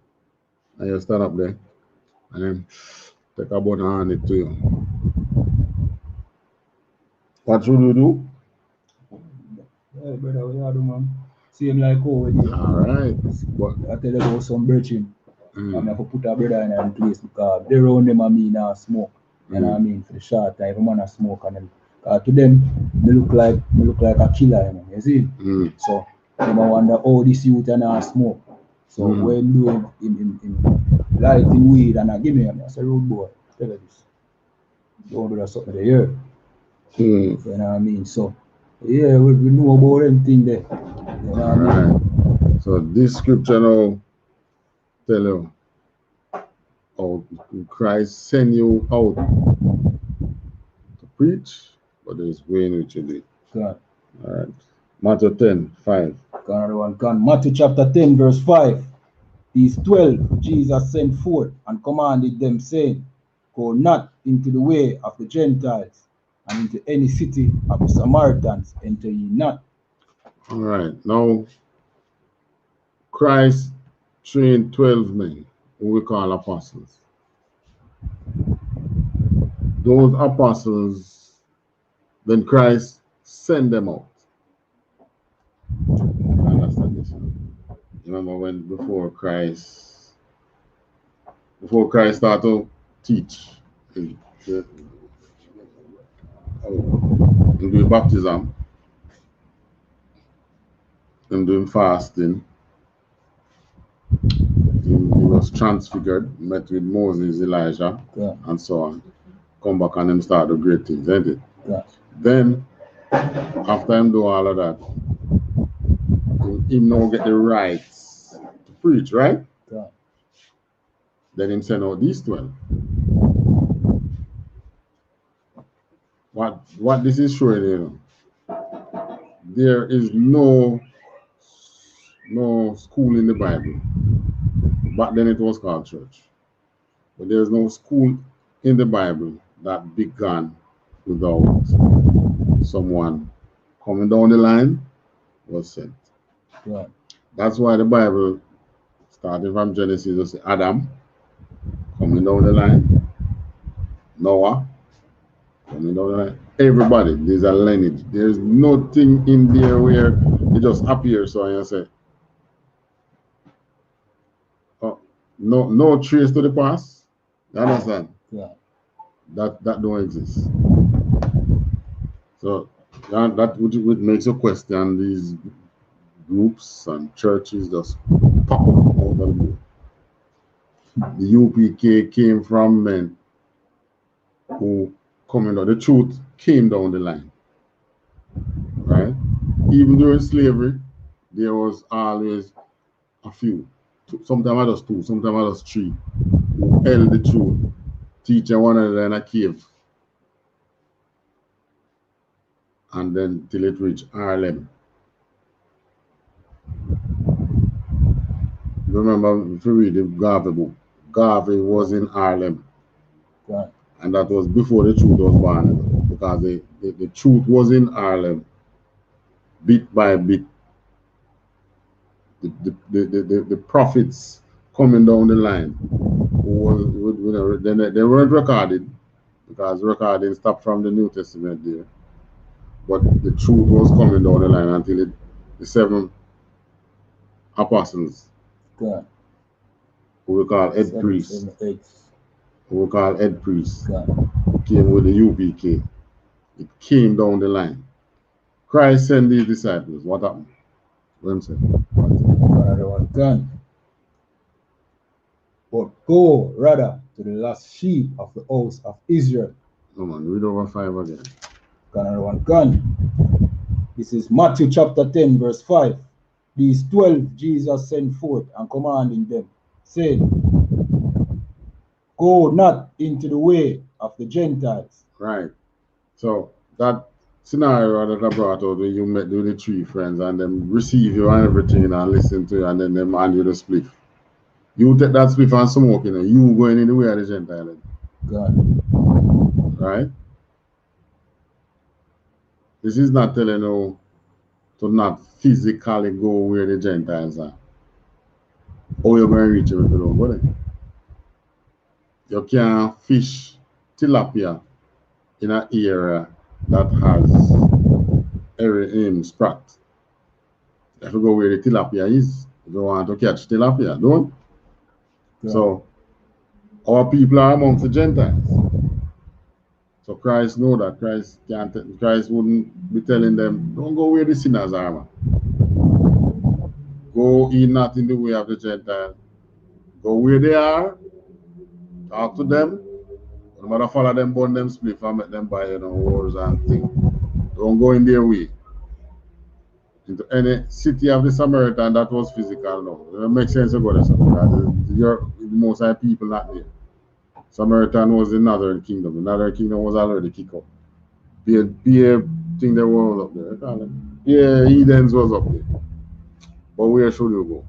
And you stand up there, and then take a button and hand it to you. What should you do? Hey, brother, what you do, man? Same like how we did. All right. But I tell you about some birching. I have to put a brother in a place because they around them and me now smoke. You know what I mean? For the short time, every man a smoke and them. To them, they look like a killer, you see? So they wonder how this youth and a smoke. So when doing in lighting weed and I give me, I say, rude boy, tell you this. Don't do that something there. You know what I mean? So yeah, we know about them thing there. You know what I mean? So this scripture now tell you how Christ send you out to preach, but there's way in which you do it. God. All right. Matthew 10, 5. Another one can. Matthew chapter 10, verse 5. These 12 Jesus sent forth and commanded them, saying, go not into the way of the Gentiles, and into any city of the Samaritans enter ye not. All right. Now, Christ trained 12 men, who we call apostles. Those apostles, then Christ sent them out. Understand this? Remember when before Christ started to teach, them doing baptism, them doing fasting. He was transfigured, met with Moses, Elijah, and so on. Come back and them start the great things, ain't it? Then, after him do all of that, him now get the rights to preach, right? Then him send out these 12. What this is showing you, there is no school in the Bible. Back then it was called church. But there's no school in the Bible that began without someone coming down the line was sent. Right. That's why the Bible, starting from Genesis, will say Adam coming down the line, Noah coming down the line. Everybody, there's a lineage. There's nothing in there where it just appears. So you say, oh, no trace to the past. You understand? Yeah. That don't exist. So that would makes you question these groups and churches just pop up out of the blue. The UPK came from men who coming down. The truth came down the line. Right? Even during slavery, there was always a few. Sometimes I just two, sometimes I just three who held the truth, teaching one another in a cave. And then till it reached Harlem. Remember, if you read the Garvey book, Garvey was in Harlem. Right. And that was before the truth was born, because the truth was in Harlem, bit by bit. The prophets coming down the line, they weren't recorded, because recording stopped from the New Testament there. But the truth was coming down the line until the 7 apostles, Right. who we call head priests, came with the UPK. It came down the line. Christ sent these disciples. What happened? What him say? Another one gone. But go rather to the last sheep of the house of Israel. No man, read over 5 again. Another one gone. This is Matthew chapter 10, verse 5. These 12 Jesus sent forth and commanding them, saying, go not into the way of the Gentiles. Right. So that scenario that I brought out when you met with the 3 friends and them receive you and everything and listen to you and then them hand you the spliff. You take that spliff and smoke, you know, you going in the way of the Gentiles. God. Right? This is not telling you to not physically go where the Gentiles are. Or you're going to reach them if you don't go there. You can't fish tilapia in an area that has sprat. You have to go where the tilapia is. You don't want to catch tilapia, don't? Yeah. So our people are amongst the Gentiles. So Christ know that. Christ wouldn't be telling them, don't go where the sinners are, man. Go ye not in the way of the Gentiles. Go where they are. Talk to them. No matter follow them, burn them split and make them buy wars and things. Don't go in their way. Into any city of the Samaritan that was physical now. It makes sense to go there. You're the most high people not there. Samaritan was the northern kingdom. The northern kingdom was already kicked up. Be thing they were up there. Yeah, heathens was up there. But where should you go?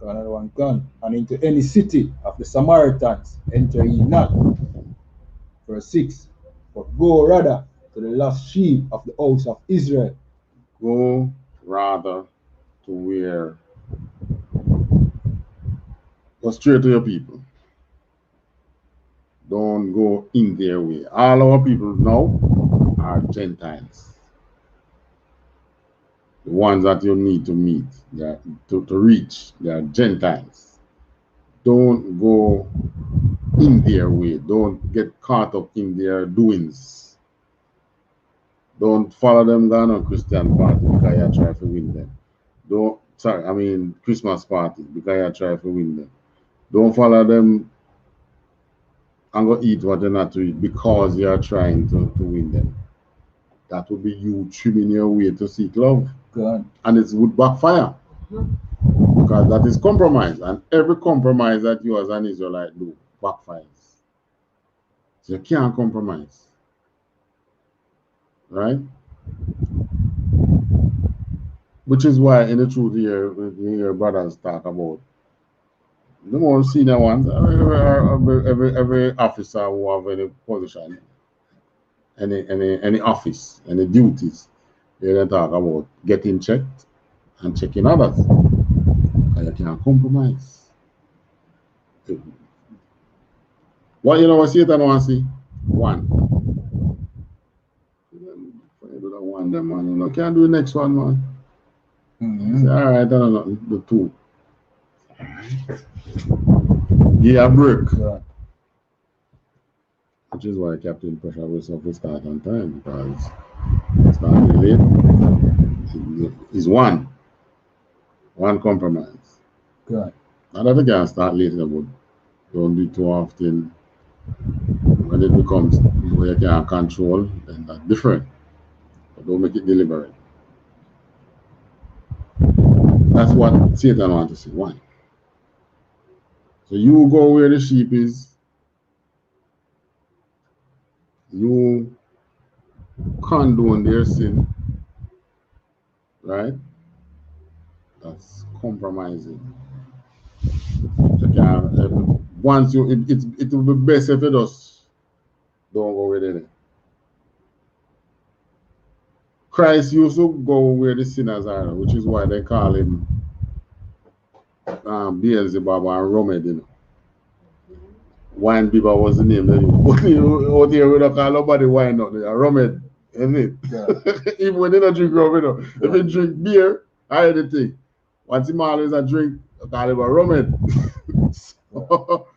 Another one gone. And into any city of the Samaritans enter ye not. Verse 6. But go rather to the lost sheep of the house of Israel. Go rather to where? Go straight to your people. Don't go in their way. All our people now are Gentiles. The ones that you need to meet, to reach, they are Gentiles. Don't go in their way. Don't get caught up in their doings. Don't follow them down on Christian party because you try to win them. Christmas party because you try to win them. Don't follow them and go eat what you're not to eat because you are trying to win them. That would be you trimming your way to seek love. God. And it would backfire. Because that is compromise. And every compromise that you as an Israelite do backfires. So you can't compromise. Right? Which is why in the truth here, when your brothers talk about the more senior ones, every officer who have any position, any office, any duties, they don't talk about getting checked and checking others. And you can't compromise. What you know what Satan wants to see? One. You do that one, them man, you know, can't do the next one, man. Say, all right, I don't know, the two. Yeah, break. Yeah. Which is why Captain Pressure was off to start on time, because starting late is one compromise. Good. Not that you can start later, but don't do it too often. When it becomes where you can't control, then that's different. But don't make it deliberate. That's what Satan wants to see. One. So you go where the sheep is. You condone their sin, right? That's compromising. You can, once you, it will be best if you just don't go with it. Christ used to go where the sinners are, which is why they call him Beelzebub and Romed, you know. Wine Bieber was the name that out here we don't call nobody wine out there. Romed, isn't it? Yeah. Even when they don't drink rum, you know. Yeah. If they drink beer, I anything. Once him always a drink, I call him a Romed. So,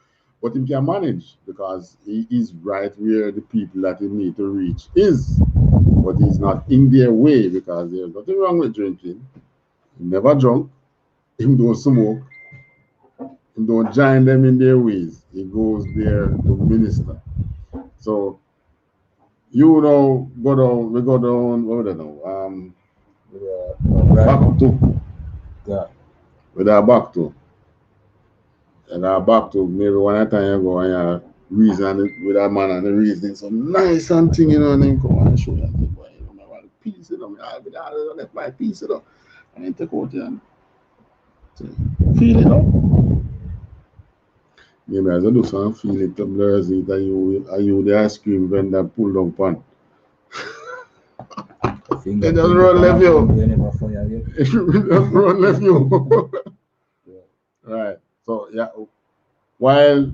but he can manage because he is right where the people that he need to reach is. But he's not in their way because there's nothing wrong with drinking. He never drunk. He don't smoke. He don't join them in their ways. He goes there to minister. So you know, we go down, what would I know? Back to. Yeah. With our back to. And our back to maybe one time you go and you reason it with that man and the reasoning so nice and thing, you know, and then come and show you that boy, you know, my piece, you know, I'll be there, I left my piece, you know. And then take out and feel it up. Maybe as I do some feel it up there, is it, are you the ice cream vendor pull down pan? They just run left you. They just run left you. Right. So yeah, while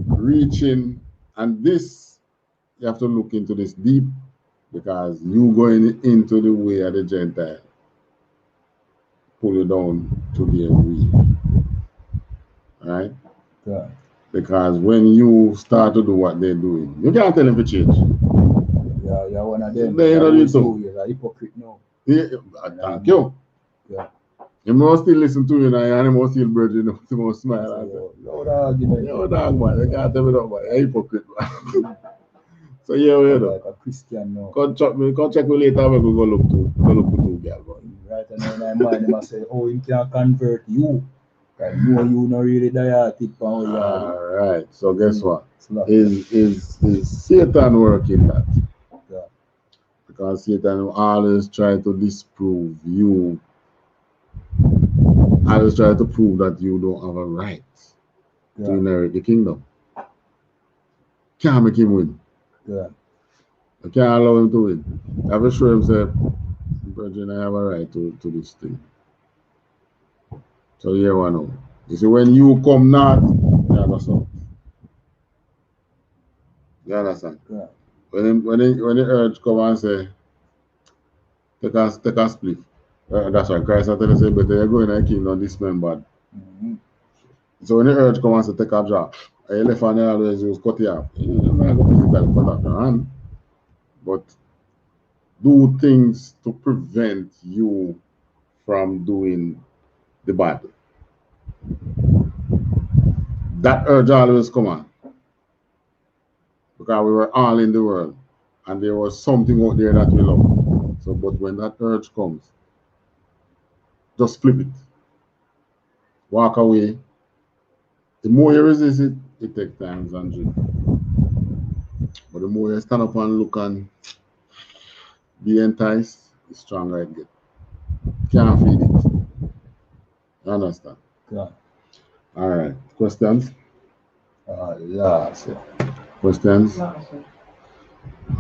reaching, and this you have to look into this deep because you going into the way of the Gentile pull you down to their way. Right? Yeah. Because when you start to do what they're doing, you can't tell them to change. Yeah, you're one of them. They don't do you're a hypocrite now. Yeah, thank you. Yeah. You must still listen to you now, and you must still bread, you know, you must smile. Yo, dog, man. You can't tell me that, man. You're a hypocrite, man. So yeah, you know. Like a Christian now. Come check me later. We go look to two girls. Right, and then I mind him say, oh, he can convert you. Like, no, you not really dietic. All right. So guess what? Is Satan working that? Yeah. Because Satan will always try to disprove you. Always try to prove that you don't have a right to inherit the kingdom. Can't make him win. Yeah. I can't allow him to win. I have to show him, say, Virgin, I have a right to this thing. So here we know. You see, when you come north, you have a south. You understand? Yeah. When the urge come and say, take a split. That's why Christ I tell you, say, better you go in the kingdom, this man bad. So when the urge come and say, take a drop, you left hand always use cut it off. You're not going to physically cut off your hand. But do things to prevent you from doing the bad. That urge always come on. Because we were all in the world. And there was something out there that we love. So, but when that urge comes, just flip it. Walk away. The more you resist it, it takes time and drink. But the more you stand up and look and be enticed, the stronger it gets. Can't feed it. You understand? Yeah. All right. Questions? Yes. Questions?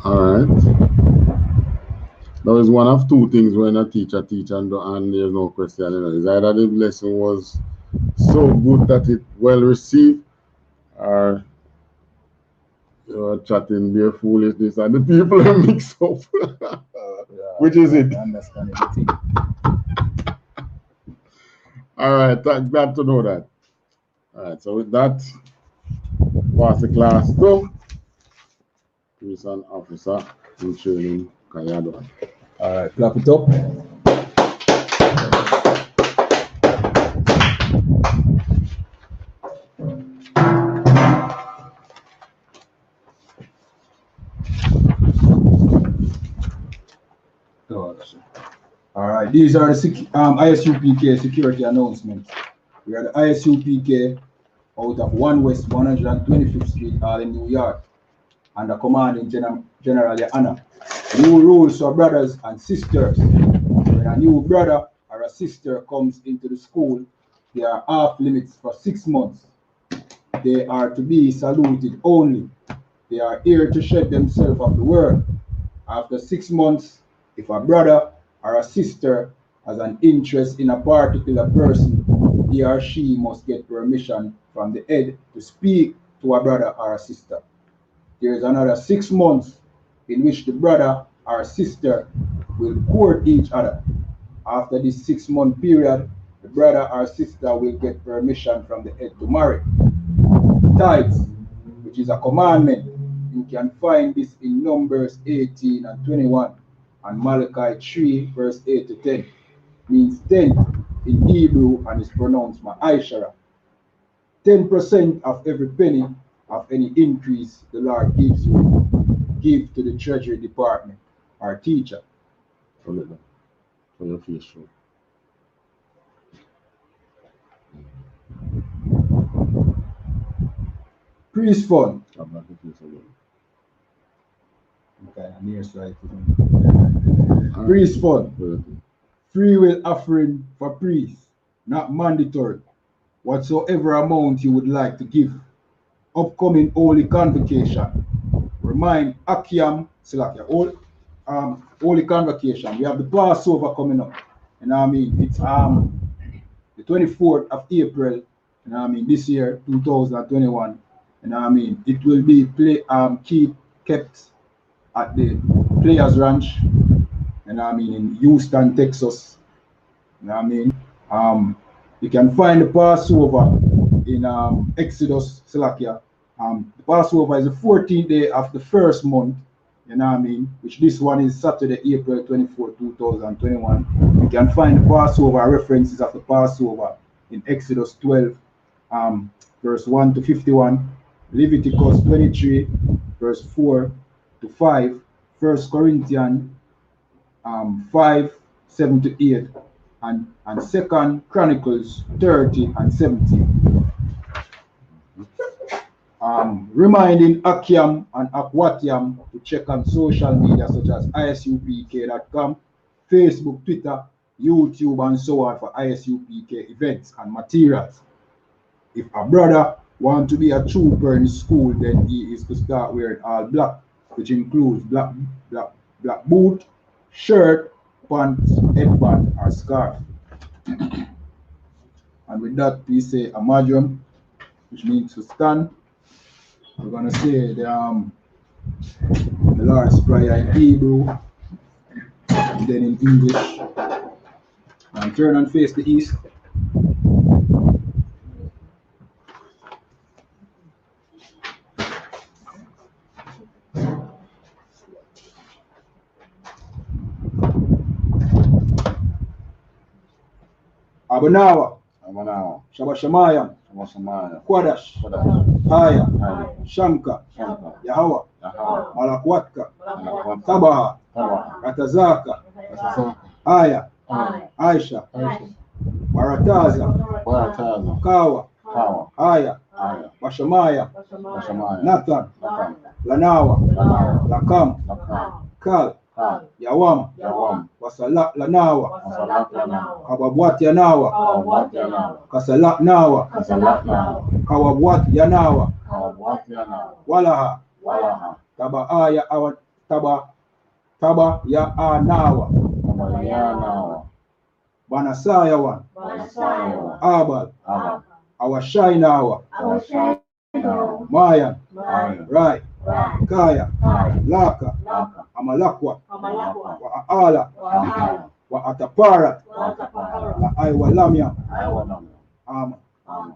All right. There is one of two things when a teacher teaches and there's no question. You know, it's either the lesson was so good that it well received, or you're chatting bare foolishness and the people are mixed up. Which is it? I understand everything. All right, glad to know that. All right, so with that, pass the class to prison officer in training, Kayadwan. All right, clap it up. All right, these are the I.S.U.P.K security announcements. We are the I.S.U.P.K out of 1 West 125th Street, Harlem, New York, under commanding General YAHANNA. New rules for brothers and sisters. When a new brother or a sister comes into the school, they are off limits for 6 months. They are to be saluted only. They are here to shed themselves of the world. After 6 months, if a brother or a sister has an interest in a particular person, he or she must get permission from the head to speak to a brother or a sister. There is another 6 months in which the brother or sister will court each other. After this 6-month period, the brother or sister will get permission from the head to marry. Tithes, which is a commandment, you can find this in Numbers 18 and 21 and Malachi 3 verse 8 to 10. Means 10 in Hebrew and is pronounced Ma'aishara. 10% of every penny of any increase the Lord gives you, give to the Treasury Department, our teacher. For your face show. Priest fund. I'm not the face again. Okay, I'm here, so I priest fund. Free will offering for priests, not mandatory. Whatsoever amount you would like to give. Upcoming Holy Convocation. Remind Akiam Salakia. Holy Convocation. We have the Passover coming up. You know what I mean? It's the 24th of April, you know what I mean, this year, 2021. You know what I mean? It will be kept at the Players Ranch, you know what I mean, in Houston, Texas. You know what I mean? You can find the Passover in Exodus, Salakia. The Passover is the 14th day of the first month, you know what I mean, which this one is Saturday, April 24, 2021. You can find the Passover references of the Passover in Exodus 12, verse 1 to 51, Leviticus 23, verse 4 to 5, 1 Corinthians 5, 7 to 8, and 2 Chronicles 30 and 17. Reminding Akiam and Akwatiam to check on social media such as ISUPK.com, Facebook, Twitter, YouTube, and so on for ISUPK events and materials. If a brother wants to be a trooper in school, then he is to start wearing all black, which includes black boot, shirt, pants, headband, or scarf. And with that, please say Amadram, which means to stand. We're going to say the Lord's Prayer in Hebrew, and then in English. And turn and face the east. Abanawa, Abanawa, Shabashamayam, Shamashamaya, Kwadash, Kodash, Haya, Haya, Shamka, Shamka, Yahawa, Yahawa, Malakwatka, Malakwata, Tabaha, Tabaha, Katazaka, Kasasaka, Haya, Haya, Aisha, Aisha, Barataza, Barataza, Kawa, Kawa, Haya, Haya, Bashamaya, Bashamaya, Nathan, Nakan, Lanawa, Lanawa, Lakam, Lakan, Kal, Kal, Yawam, Yawam, Wasalak Lanawa, Masalak Lanawa, Kababwat Yanawa, Kawabwat Yanawa, Kasalak Nawa, Kasalak Nawa, Kawabwat Yanawa, Kawabwat Yanawa, Walaha, Walaha, Tabaaya Awa, Taba ya Anawa, Tabayanawa, Banasayawan, Banasayawa, Abal, Abba, Awashainawa, Awashayanawa, Mayan, Maya, Rai, Rai, Kaya, Kaya, Laka, Laka, Amalakwa, Malakwa, wa Aala, Ahala, wa Atapara, Watapahara, la Aiwalamia. Ayawanam, Amen. Amen.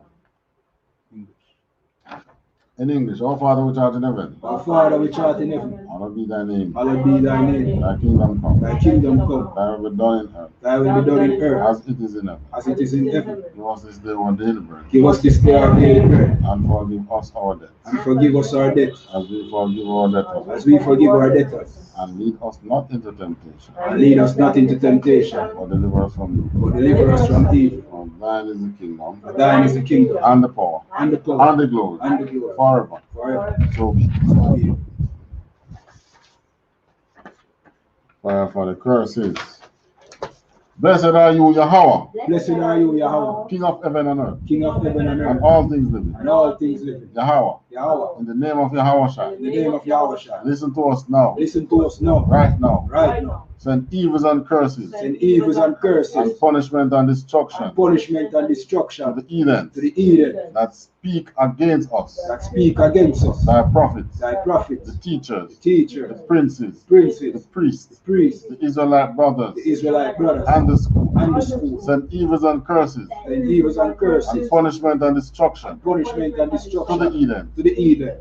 In English, our Father which art in heaven, Our Father which art in heaven, hallowed be thy name. hallowed be thy name. Thy kingdom come. Thy kingdom come. Thy will be done in earth, Thy will be done in earth as it is in heaven. as it is in heaven. Give us this day our daily bread, Give us this day our daily bread, and forgive us our debts, and forgive us our debts, as we forgive our debtors. as we forgive our debtors. And lead us not into temptation, And lead us not into temptation, but deliver us from evil. but deliver us from evil. For thine is the kingdom, For thine is the kingdom, and the power, and the power, and the glory, and the glory, forever. forever. So be it. So be it. For the curse is, blessed are you, Yahweh, Blessed are you, Yahweh, King of heaven and earth, King of heaven and and earth, all things living. and all things living. Yahweh, Yahweh, in the name of Yahweh Shai, in the name of Yahweh, listen to us now, listen to us now, right now. right now. Send evils and curses, Send evils and curses, and punishment and destruction and punishment and to destruction the heathens to the heathen that speak against us, that speak against us, thy prophets, thy prophets, the teachers, the teachers, the princes, the princes, priests, priests, the Israelite brothers, the Israelite brothers, and the school. and the school. Send evils and curses, Send evils and and curses, punishment and destruction punishment and to the destruction heathen, to the heathen,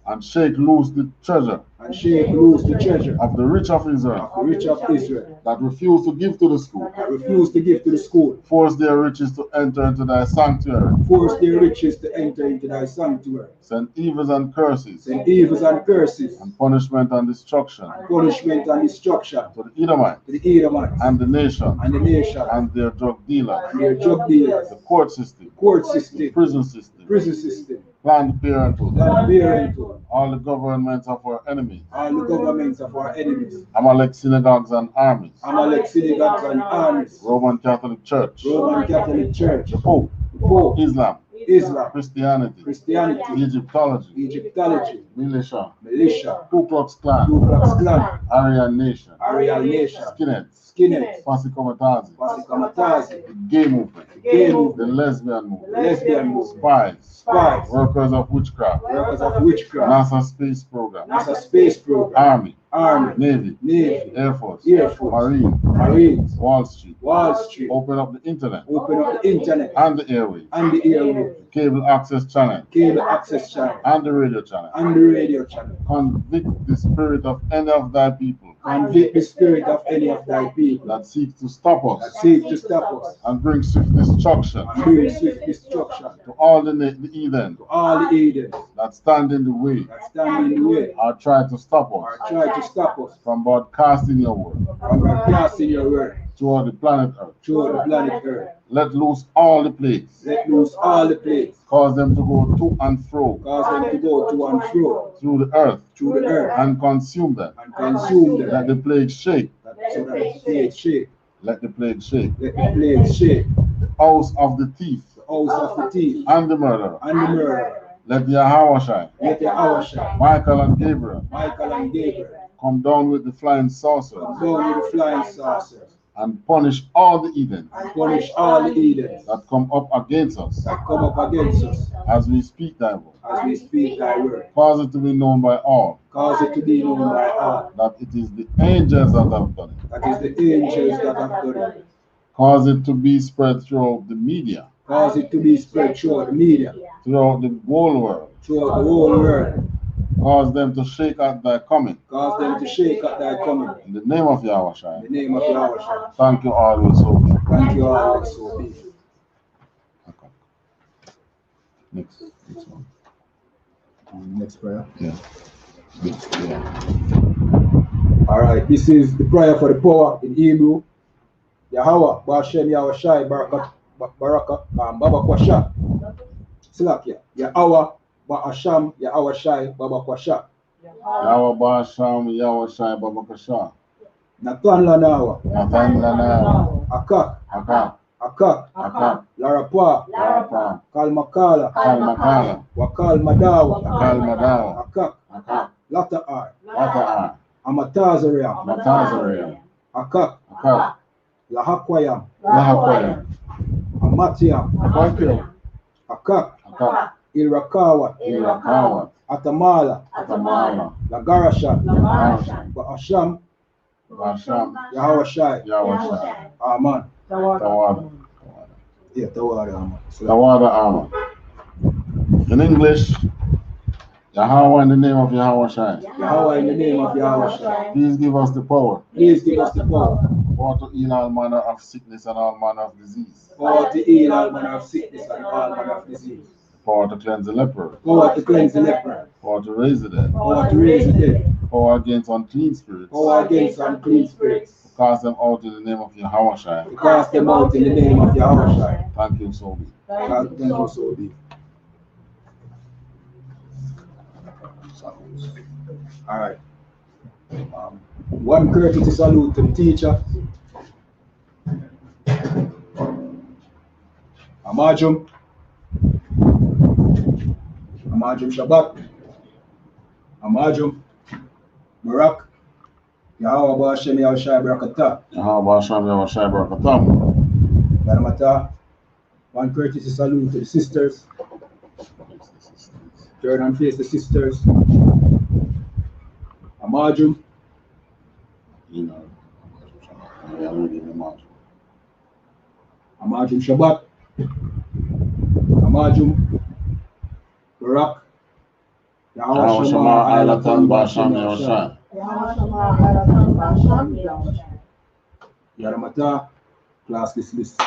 and shake loose the treasure and shake loose the treasure of the rich of Israel, of the rich of Israel, that refuse to give to the school. that refuse to give to the school. Force their riches to enter into thy sanctuary. Force their riches to enter into thy sanctuary. Send evils and curses, Send evils and curses, and punishment and destruction punishment and destruction to the Edomites, to the Edomites, and the nation, and the nation, and their drug dealers, and their drug dealers, the court system, court the system, prison system, prison system, Planned Parenthood, Planned Parenthood, all the governments of our enemies, all the governments of our enemies, Amalek synagogues and armies, Amalek synagogues and armies, Roman Catholic Church, Roman Catholic Church, the Pope, Pope, Islam, Islam, Christianity, Christianity, Egyptology, Egyptology, militia, militia, Ku Klux Klan, Ku Klux Klan, Aryan Nation, Aryan Nation, Skinheads, Skinheads, Pasikomatazi, Pasikamatazi, the gay movement, gay the movement, lesbian movement, lesbian movement, spies, spies, workers of witchcraft, workers of witchcraft, NASA space program, NASA space program, Army, Navy, Air Force, Marines, Wall Street, Wall Street, open up the internet, and the airwaves, the cable access channel, and the radio channel. Convict the spirit of any of thy people Convict the spirit of any of thy people that seek to stop us, and bring swift destruction to all the heathen all the heathens that stand in the way, or try to stop us from broadcasting your word throughout the planet Earth. Let loose all the plagues. Cause them to go to and fro through the earth and consume them. Let the plague shake. Let the plague shake. The house of the thief and the murderer. Let the Yahweh Shai, Michael and Gabriel, come down with the flying saucers and punish all the heathens that come up against us as we speak thy word. Cause it to be known by all that it is the angels that have done it. Cause it to be spread throughout the media, throughout the whole world. Cause them to shake at thy coming. In the name of Yahweh Shai. Thank you always, so be. Next one. Next prayer. Yeah. All right, this is the prayer for the power in Hebrew. Yahweh, Bashem, Yahweh Shai, Baraka, Baba Kwasha. Slakia. Yahweh, Ba'asham, Yahweh Shai, Baba Kwasha. Yahweh Basham, Yahweh Shai, Baba Kasha. Nathan Lanawa. Nathan Lana. Akak. Akak. Akak. Akak. Larapa. Larapa. Kalmakala. Kalmakala. Wakal Madawa. Akal Madawa. Akak. Akak. Lata'ar. Lata'a. Amatazariam. Matazariam. Akak. Akak. Lahakwayam. Lahakwayam. Amatiam. Akwayam. Akak. Akak. Ilrakawat. Ilakawat. Atamala. Atamala. Lagarashat. Lagarashat. Ba'asham. Basham. Yahweh Shai. Yahweh Shai. Aman. Tawada. Yeah, Tawada Aman. Tawada Aman. In English, Yahweh in the name of Yahweh Shai. Yahweh in the name of Yahweh Shai. Please give us the power. Please give us the power. Power to heal all manner of sickness and all manner of disease. Power to heal all manner of sickness and all manner of disease. Power to cleanse the leper. Power to cleanse the leper. Power to raise the dead. Power to raise the dead. Power against unclean spirits. Power against unclean spirits. To cast them out in the name of Yahweh Shai. To cast them out in the name of Yahweh Shai. Thank you so much. Thank you so much. All right. One courtesy salute to the teacher. Amajum. Amajum Shabbat. Amajum Barak. Yahweh Bashem Yahweh Shai Barakatah. Yahweh Basham Yahweh Shai Barakatam. Baramata. One courtesy salute to the sisters. Turn and face the sisters. Amajum. Amajum Shabbat. Amajum Barak. Yahweh Shema Alatan Basham Yahweh Shai. Yaramata, class dismissed.